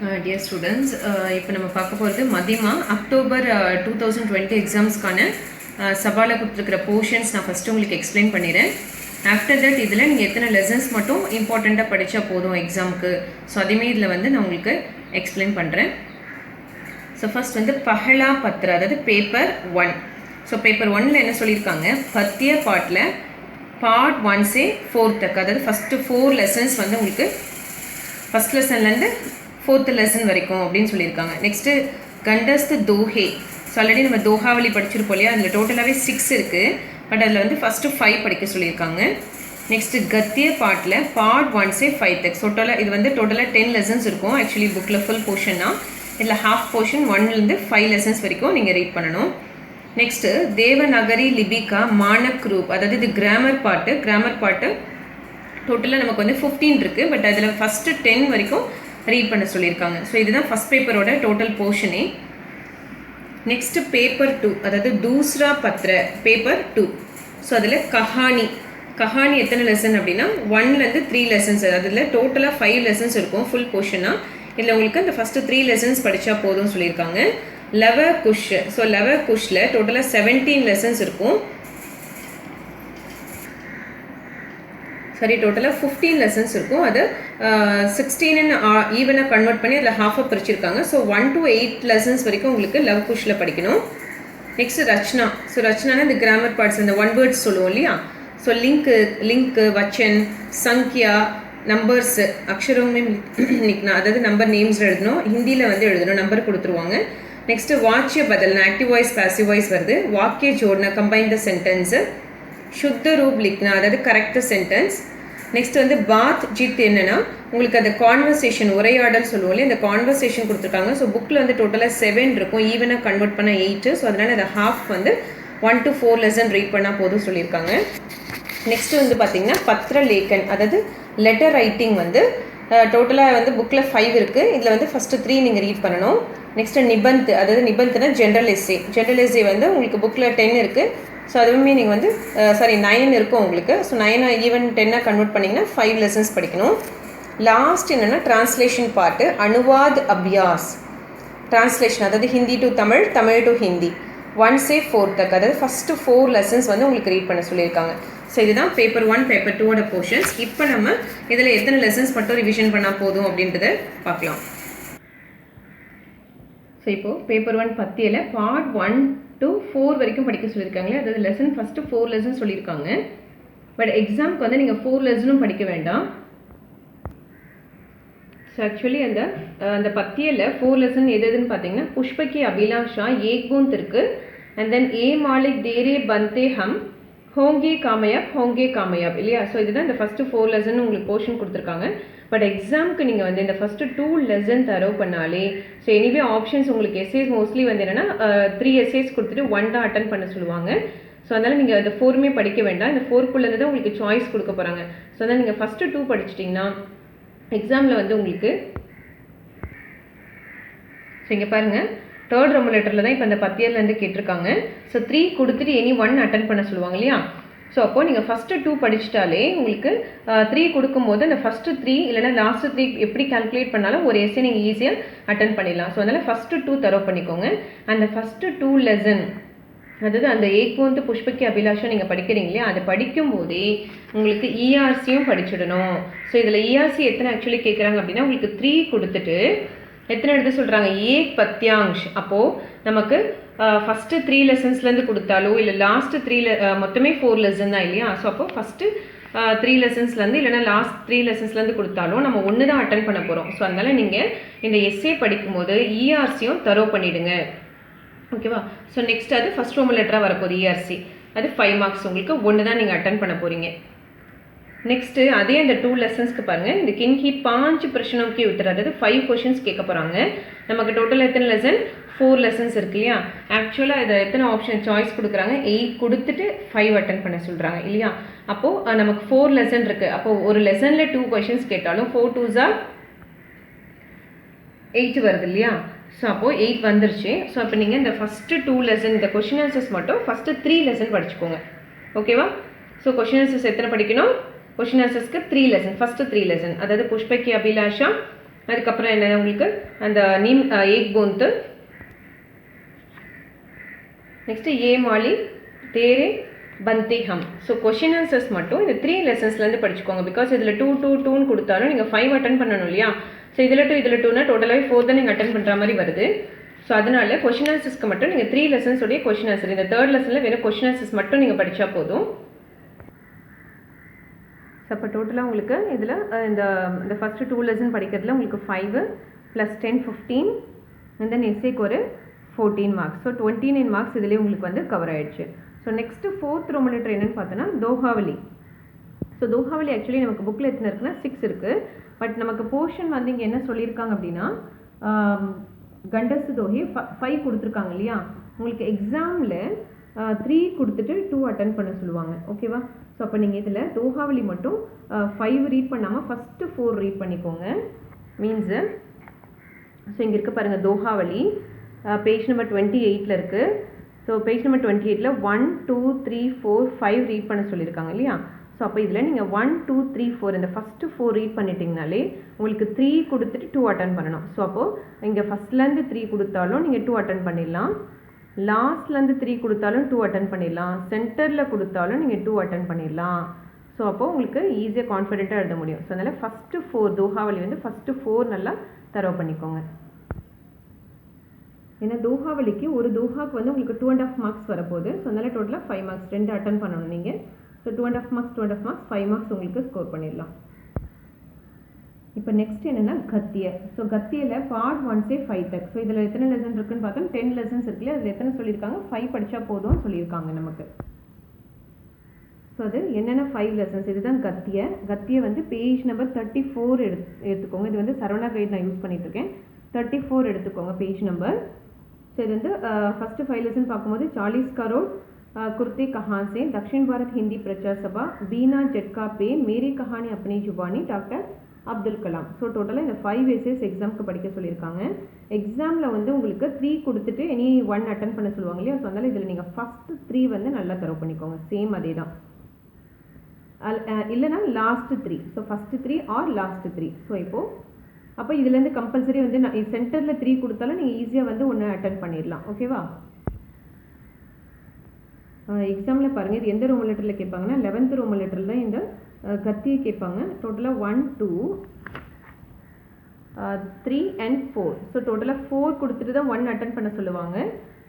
Dear students, இப்போ நம்ம பார்க்க போகிறது மதிமா அக்டோபர் 2020 எக்ஸாம்ஸ்க்கான சபாவில் கொடுத்துருக்கிற போர்ஷன்ஸ் நான் ஃபஸ்ட்டு உங்களுக்கு எக்ஸ்பிளைன் பண்ணிடுறேன். ஆஃப்டர் தட் இதில் நீங்கள் எத்தனை லெசன்ஸ் மட்டும் இம்பார்ட்டண்ட்டாக படித்தா போதும் எக்ஸாமுக்கு, ஸோ அதேமாரி இதில் வந்து நான் உங்களுக்கு எக்ஸ்பிளைன் பண்ணுறேன். ஸோ ஃபஸ்ட் வந்து பஹலா பத்ர, அதாவது பேப்பர் 1. ஸோ பேப்பர் 1ல் என்ன சொல்லியிருக்காங்க, பத்திய பாட்டில் பார்ட் 1 से 4 तक, அதாவது ஃபஸ்ட்டு 4 லெசன்ஸ் வந்து உங்களுக்கு ஃபஸ்ட் லெசன்லேருந்து 4th லெசன் வரைக்கும் அப்படின்னு சொல்லியிருக்காங்க. நெக்ஸ்ட்டு கண்டஸ்து தோஹே, ஸோ ஆல்ரெடி நம்ம தோஹாவளி படிச்சிருப்போம் இல்லையா, அதில் டோட்டலாகவே 6 இருக்குது, பட் அதில் வந்து ஃபஸ்ட்டு 5 படிக்க சொல்லியிருக்காங்க. நெக்ஸ்ட்டு கத்திய பாட்டில் பார்ட் 1 से 5 तक, ஸோ இது வந்து டோட்டலாக 10 லெசன்ஸ் இருக்கும். ஆக்சுவலி புக்கில் ஃபுல் போர்ஷன்னா இதில் ஹாஃப் போர்ஷன் 1லேருந்து 5 லெசன்ஸ் வரைக்கும் நீங்கள் ரீட் பண்ணணும். நெக்ஸ்ட்டு தேவநகரி லிபிகா மானக் ரூப், அதாவது இது கிராமர் பாட்டு டோட்டலாக நமக்கு வந்து 15 இருக்குது, பட் அதில் ஃபஸ்ட்டு 10 வரைக்கும் ரீட் பண்ண சொல்லியிருக்காங்க. ஸோ இதுதான் ஃபஸ்ட் பேப்பரோட டோட்டல் போர்ஷனே. நெக்ஸ்ட்டு பேப்பர் 2, அதாவது தூஸ்ரா பத்ர பேப்பர் 2. ஸோ அதில் கஹானி எத்தனை லெசன் அப்படின்னா 1லேருந்து 3 லெசன்ஸ், அதில் டோட்டலாக 5 லெசன்ஸ் இருக்கும் ஃபுல் போர்ஷனாக. இதில் உங்களுக்கு அந்த ஃபஸ்ட்டு 3 லெசன்ஸ் படித்தா போதும்னு சொல்லியிருக்காங்க. லவ குஷ், ஸோ லவ குஷில் டோட்டலாக 17 லெசன்ஸ் இருக்கும். டோட்டலாக 15 லெசன்ஸ் இருக்கும். அது 16 ஈவனாக கன்வெர்ட் பண்ணி அதில் ஹாஃபாக பிரிச்சிருக்காங்க. ஸோ 1 to 8 லெசன்ஸ் வரைக்கும் உங்களுக்கு லவ் குஷில் படிக்கணும். நெக்ஸ்ட் ரச்சனா, ஸோ ரச்சனானா இந்த கிராமர் பார்ட்ஸ், இந்த ஒன் வேர்ட்ஸ் சொல்லுவோம் இல்லையா, ஸோ லிங்க்கு வச்சன் சங்கியா நம்பர்ஸ் அக்ஷரமே நிற்கனா, அதாவது நம்பர் நேம்ஸில் எழுதணும், ஹிந்தியில் வந்து எழுதணும், நம்பர் கொடுத்துருவாங்க. நெக்ஸ்ட்டு வாட்சிய பதில்னா ஆக்டிவ் வாய்ஸ் பேசிவ் வாய்ஸ் வருது. வாக்கிய ஜோடனா கம்பைன் த சென்டென்ஸு. சுத்த ரூப் லிக்னா, அதாவது கரெக்ட் சென்டென்ஸ். நெக்ஸ்ட் வந்து பாத் ஜித் என்னன்னா உங்களுக்கு அந்த கான்வர்சேஷன் உரையாடல் சொல்லுவோம், இந்த கான்வர்சேஷன் கொடுத்துருக்காங்க. ஸோ புக்கில் வந்து டோட்டலாக 7 இருக்கும், ஈவனாக கன்வெர்ட் பண்ண 8. ஸோ அதனால் அதை ஹாஃப் வந்து 1 to 4 லெசன் ரீட் பண்ணால் போதும் சொல்லியிருக்காங்க. நெக்ஸ்ட்டு வந்து பார்த்திங்கன்னா பத்ர லேக்கன், அதாவது லெட்டர் ரைட்டிங் வந்து டோட்டலாக வந்து புக்கில் 5 இருக்குது. இதில் வந்து ஃபஸ்ட்டு 3 நீங்கள் ரீட் பண்ணணும். நெக்ஸ்ட்டு நிபந்த், அதாவது நிபந்த்னா ஜென்ரல் எஸ்ஸே வந்து உங்களுக்கு புக்கில் 10 இருக்குது. ஸோ அதுவுமே நீங்கள் வந்து 9 இருக்கும் உங்களுக்கு. ஸோ 9 ஈவன் 10 கன்வெர்ட் பண்ணிங்கன்னா 5 லெசன்ஸ் படிக்கணும். லாஸ்ட் என்னென்னா translation part, Anuvaad Abhyas translation, அதாவது ஹிந்தி டு தமிழ், தமிழ் டு ஹிந்தி 1 से 4 तक, அதாவது ஃபஸ்ட்டு 4 லெசன்ஸ் வந்து உங்களுக்கு ரீட் பண்ண சொல்லியிருக்காங்க. ஸோ இதுதான் பேப்பர் 1 பேப்பர் 2ஓட போர்ஷன்ஸ். இப்போ நம்ம இதில் எத்தனை லெசன்ஸ் மட்டும் ரிவிஷன் பண்ணால் போதும் அப்படின்றத பார்க்கலாம். ஸோ இப்போது பேப்பர் 1 பத்தியில் பார்ட் 1 to 4 வரைக்கும் படிக்க சொல்லியிருக்காங்களே, அதாவது லெசன் ஃபஸ்ட்டு 4 லெசன் சொல்லியிருக்காங்க. பட் எக்ஸாமுக்கு வந்து நீங்கள் 4 லெசனும் படிக்க வேண்டாம். ஸோ ஆக்சுவலி அந்த பத்தியில் 4 லெசன் எதுன்னு பார்த்தீங்கன்னா புஷ்பகி அபிலாஷா ஏக் பூந்த் இருக்குது, அண்ட் தென் ஏ மாலிக் தேரே பந்தே ஹம் ஹோங்கே காமயாப் இல்லையா. ஸோ இதுதான் இந்த ஃபஸ்ட்டு 4 லெசன் உங்களுக்கு போர்ஷன் கொடுத்துருக்காங்க. பட் எக்ஸாமுக்கு நீங்கள் வந்து இந்த ஃபஸ்ட்டு 2 லெசன் தரவு பண்ணாலே, ஸோ எனிவே ஆப்ஷன்ஸ் உங்களுக்கு எஸ்ஏஸ் மோஸ்ட்லி வந்து என்னென்னா 3 எஸ்ஏஸ் கொடுத்துட்டு 1 தான் அட்டன் பண்ண சொல்லுவாங்க. ஸோ அதனால் நீங்கள் அந்த 4மே படிக்க வேண்டாம். இந்த 4க்குள்ளேருந்து தான் உங்களுக்கு சாய்ஸ் கொடுக்க போகிறாங்க. ஸோ அதனால் நீங்கள் ஃபஸ்ட்டு 2 படிச்சிட்டிங்கன்னா எக்ஸாமில் வந்து உங்களுக்கு, ஸோ இங்கே பாருங்கள் 3rd ரோமன் லெட்டரில் தான் இப்போ அந்த பத்தியர்லேருந்து கேட்டிருக்காங்க. ஸோ 3 கொடுத்துட்டு எனி 1 அட்டன் பண்ண சொல்லுவாங்க இல்லையா. ஸோ அப்போது நீங்கள் ஃபஸ்ட்டு 2 படிச்சிட்டாலே உங்களுக்கு 3 கொடுக்கும்போது அந்த ஃபஸ்ட்டு 3 இல்லைனா லாஸ்ட்டு 3 எப்படி கால்குலேட் பண்ணாலும் ஒரு எஸ்ஸே நீங்கள் ஈஸியாக அட்டன் பண்ணிடலாம். ஸோ அதனால் ஃபஸ்ட்டு 2 தரவு பண்ணிக்கோங்க. அந்த ஃபஸ்ட்டு 2 லெசன், அதாவது அந்த ஏக்வந்து புஷ்பகி அபிலாஷா நீங்கள் படிக்கிறீங்க இல்லையா, அதை படிக்கும்போதே உங்களுக்கு இஆர்சியும் படிச்சுடணும். ஸோ இதில் இஆர்சி எத்தனை ஆக்சுவலி கேட்குறாங்க அப்படின்னா உங்களுக்கு 3 கொடுத்துட்டு எத்தனை எடுத்து சொல்கிறாங்க, ஏக் பத்யாங்ஷ். அப்போது நமக்கு ஃபஸ்ட்டு 3 லெசன்ஸ்லேருந்து கொடுத்தாலோ இல்லை லாஸ்ட்டு 3 மொத்தமே 4 லெசன் தான் இல்லையா. ஸோ அப்போது ஃபஸ்ட்டு 3 லெசன்ஸ்லேருந்து இல்லைனா லாஸ்ட் 3 லெசன்ஸ்லேருந்து கொடுத்தாலும் நம்ம 1 தான் அட்டன் பண்ண போகிறோம். ஸோ அதனால் நீங்கள் இந்த எஸ்ஏ படிக்கும்போது இஆர்சியும் தரவு பண்ணிவிடுங்க, ஓகேவா. ஸோ நெக்ஸ்ட் அது ஃபஸ்ட் ரோமன் லெட்டராக வரப்போகுது இஆர்சி, அது 5 மார்க்ஸ் உங்களுக்கு, 1 தான் நீங்கள் அட்டன் பண்ண போகிறீங்க. நெக்ஸ்ட்டு அதே அந்த 2 லெசன்ஸ்க்கு பாருங்கள், இந்த கின்ஹி 5 பிரச்சனைக்கு உத்தர, அதாவது 5 கொஷின்ஸ் கேட்க போகிறாங்க. நமக்கு டோட்டல் எத்தனை லெசன், 4 லெசன்ஸ் இருக்கு இல்லையா. ஆக்சுவலாக இதை எத்தனை ஆப்ஷன் சாய்ஸ் கொடுக்குறாங்க, 8 கொடுத்துட்டு 5 அட்டன் பண்ண சொல்கிறாங்க இல்லையா. அப்போது நமக்கு 4 லெசன் இருக்குது. அப்போது ஒரு லெசனில் 2 கொஷின்ஸ் கேட்டாலும் 4 2s are 8 வருது இல்லையா. ஸோ அப்போது 8 வந்துருச்சு. ஸோ அப்போ நீங்கள் இந்த ஃபஸ்ட்டு 2 லெசன் இந்த கொஷின் ஆன்சர்ஸ் மட்டும் ஃபஸ்ட்டு 3 லெசன் படிச்சுக்கோங்க, ஓகேவா. ஸோ கொஷின் ஆன்சர்ஸ் எத்தனை படிக்கணும், क्वेश्चन आंसर्स के 3 लेसन फर्स्ट 3 लेसन अदावदु पुष्पकी अभिलाषा அதுக்கப்புறம் என்ன உங்களுக்கு அந்த நீம் ஏக் போன்த்து, நெக்ஸ்ட்டு ஏ மாலி தேரே பந்தி ஹம். ஸோ கொஷின் ஆன்சர்ஸ் மட்டும் இந்த 3 லெசன்ஸ்லேருந்து படிச்சுக்கோங்க. பிகாஸ் இதில் 2 2 2ன்னு கொடுத்தாலும் நீங்கள் 5 அட்டன் பண்ணணும் இல்லையா? ஸோ இதில் 2 இதில் 2னா டோட்டலாகவே 4 தான் நீங்கள் அட்டன் பண்ணுற மாதிரி வருது. ஸோ அதனால கொஷின் ஆன்சர்ஸ்க்கு மட்டும் நீங்கள் 3 லெசன்ஸோடைய கொஷின் ஆன்சர், இந்த 3rd லெசனில் வெறும் கொஷின் ஆன்சர்ஸ் மட்டும் நீங்கள் படித்தா போதும். ஸோ அப்போ டோட்டலாக உங்களுக்கு இதில் இந்த ஃபஸ்ட்டு 2 லெசன் படிக்கிறதுல உங்களுக்கு 5 + 10 15 அண்ட் தென் எஸ்ஏக்கு ஒரு 14 மார்க்ஸ். ஸோ 29 மார்க்ஸ் இதிலே உங்களுக்கு வந்து கவர் ஆகிடுச்சு. So next 4th Roman letter என்னென்னு பார்த்தோன்னா தோஹாவளி. ஸோ தோஹாவளி ஆக்சுவலி நமக்கு புக்கில் எத்தனை இருக்குன்னா 6 இருக்குது. பட் நமக்கு போர்ஷன் வந்து இங்கே என்ன சொல்லியிருக்காங்க அப்படின்னா கண்டஸ்து தோஹி 5 கொடுத்துருக்காங்க இல்லையா? உங்களுக்கு எக்ஸாமில் 3 கொடுத்துட்டு 2 அட்டன் பண்ண சொல்லுவாங்க. ஓகேவா? ஸோ அப்போ நீங்கள் இதில் தோஹாவளி மட்டும் 5 ரீட் பண்ணாமல் ஃபஸ்ட்டு 4 ரீட் பண்ணிக்கோங்க. மீன்ஸு ஸோ இங்கே இருக்க பாருங்கள் தோஹாவளி பேஜ் நம்பர் 28ல் இருக்குது. ஸோ பேஜ் நம்பர் 28ல் 1 2 3 4 5 ரீட் பண்ண சொல்லியிருக்காங்க இல்லையா? ஸோ அப்போ இதில் நீங்கள் 1 2 3 4 இந்த ஃபஸ்ட்டு 4 ரீட் பண்ணிட்டீங்கனாலே உங்களுக்கு 3 கொடுத்துட்டு 2 அட்டன் பண்ணணும். ஸோ அப்போது இங்கே ஃபஸ்ட்லேருந்து 3 கொடுத்தாலும் நீங்கள் 2 அட்டன் பண்ணிடலாம், லாஸ்ட்லேருந்து 3 கொடுத்தாலும் 2 அட்டன் பண்ணிடலாம், சென்டரில் கொடுத்தாலும் நீங்கள் 2 அட்டன் பண்ணிடலாம். ஸோ அப்போது உங்களுக்கு ஈஸியாக கான்ஃபிடென்ட்டாக எழுத முடியும். ஸோ அதனால் ஃபஸ்ட்டு 4 தோஹாவளி வந்து ஃபஸ்ட்டு 4 நல்லா தரவு பண்ணிக்கோங்க. ஏன்னா தோஹாவளிக்கு ஒரு தோஹாக்கு வந்து உங்களுக்கு 2.5 மார்க்ஸ் வரப்போகுது. ஸோ அதனால் டோட்டலாக 5 மார்க்ஸ் 2 அட்டன் பண்ணணும் நீங்கள். ஸோ 2.5 மார்க்ஸ் 5 மார்க்ஸ் உங்களுக்கு ஸ்கோர் பண்ணிடலாம். இப்போ நெக்ஸ்ட் என்னென்னா கத்திய. ஸோ கத்தியில் பார்ட் 1 5 தக். ஸோ இதில் எத்தனை லெசன் இருக்குன்னு பார்த்தோம்? 10 லெசன்ஸ் இருக்குல்ல, அதில் எத்தனை சொல்லியிருக்காங்க? 5 படித்தா போதும்னு சொல்லியிருக்காங்க நமக்கு. ஸோ அது என்னென்ன 5 லெசன்ஸ், இதுதான் கத்திய. கத்தியை வந்து பேஜ் நம்பர் 34 எடுத்துக்கோங்க. இது வந்து சரவணா கைட் நான் யூஸ் பண்ணிட்டுருக்கேன். 34 எடுத்துக்கோங்க பேஜ் நம்பர். ஸோ இது வந்து ஃபஸ்ட்டு 5 லெசன் பார்க்கும்போது 40 करोड़ कुर्ते कहाँ से, दक्षिण भारत हिंदी प्रचार सभा, बीना जटका पे, मेरी कहानी अपनी जुबानी, டாக்டர் அப்துல் கலாம். ஸோ டோட்டலாக இந்த 5 எஸ்ஏஸ் எக்ஸாமுக்கு படிக்க சொல்லியிருக்காங்க. எக்ஸாமில் வந்து உங்களுக்கு 3 கொடுத்துட்டு எனி 1 அட்டன் பண்ண சொல்லுவாங்க இல்லையா? ஸோ அதனால் இதில் நீங்கள் ஃபஸ்ட்டு 3 வந்து நல்லா தரவு பண்ணிக்கோங்க. சேம் அதே தான், இல்லைனா last 3. So first 3 or last 3. So இப்போது அப்போ இதுலேருந்து கம்பல்சரி வந்து நான் சென்டரில் 3 கொடுத்தாலும் நீங்கள் ஈஸியாக வந்து 1 அட்டன் பண்ணிடலாம். ஓகேவா? எக்ஸாமில் பாருங்கள், இது எந்த ரோமன் லெட்டரில் கேட்பாங்கன்னா 11th ரோமன் லெட்டரில் தான் இந்த கத்தியை கேட்பாங்க. டோட்டலாக 1 2 3 and 4. ஸோ டோட்டலாக 4 கொடுத்துட்டு தான் 1 அட்டன் பண்ண சொல்லுவாங்க.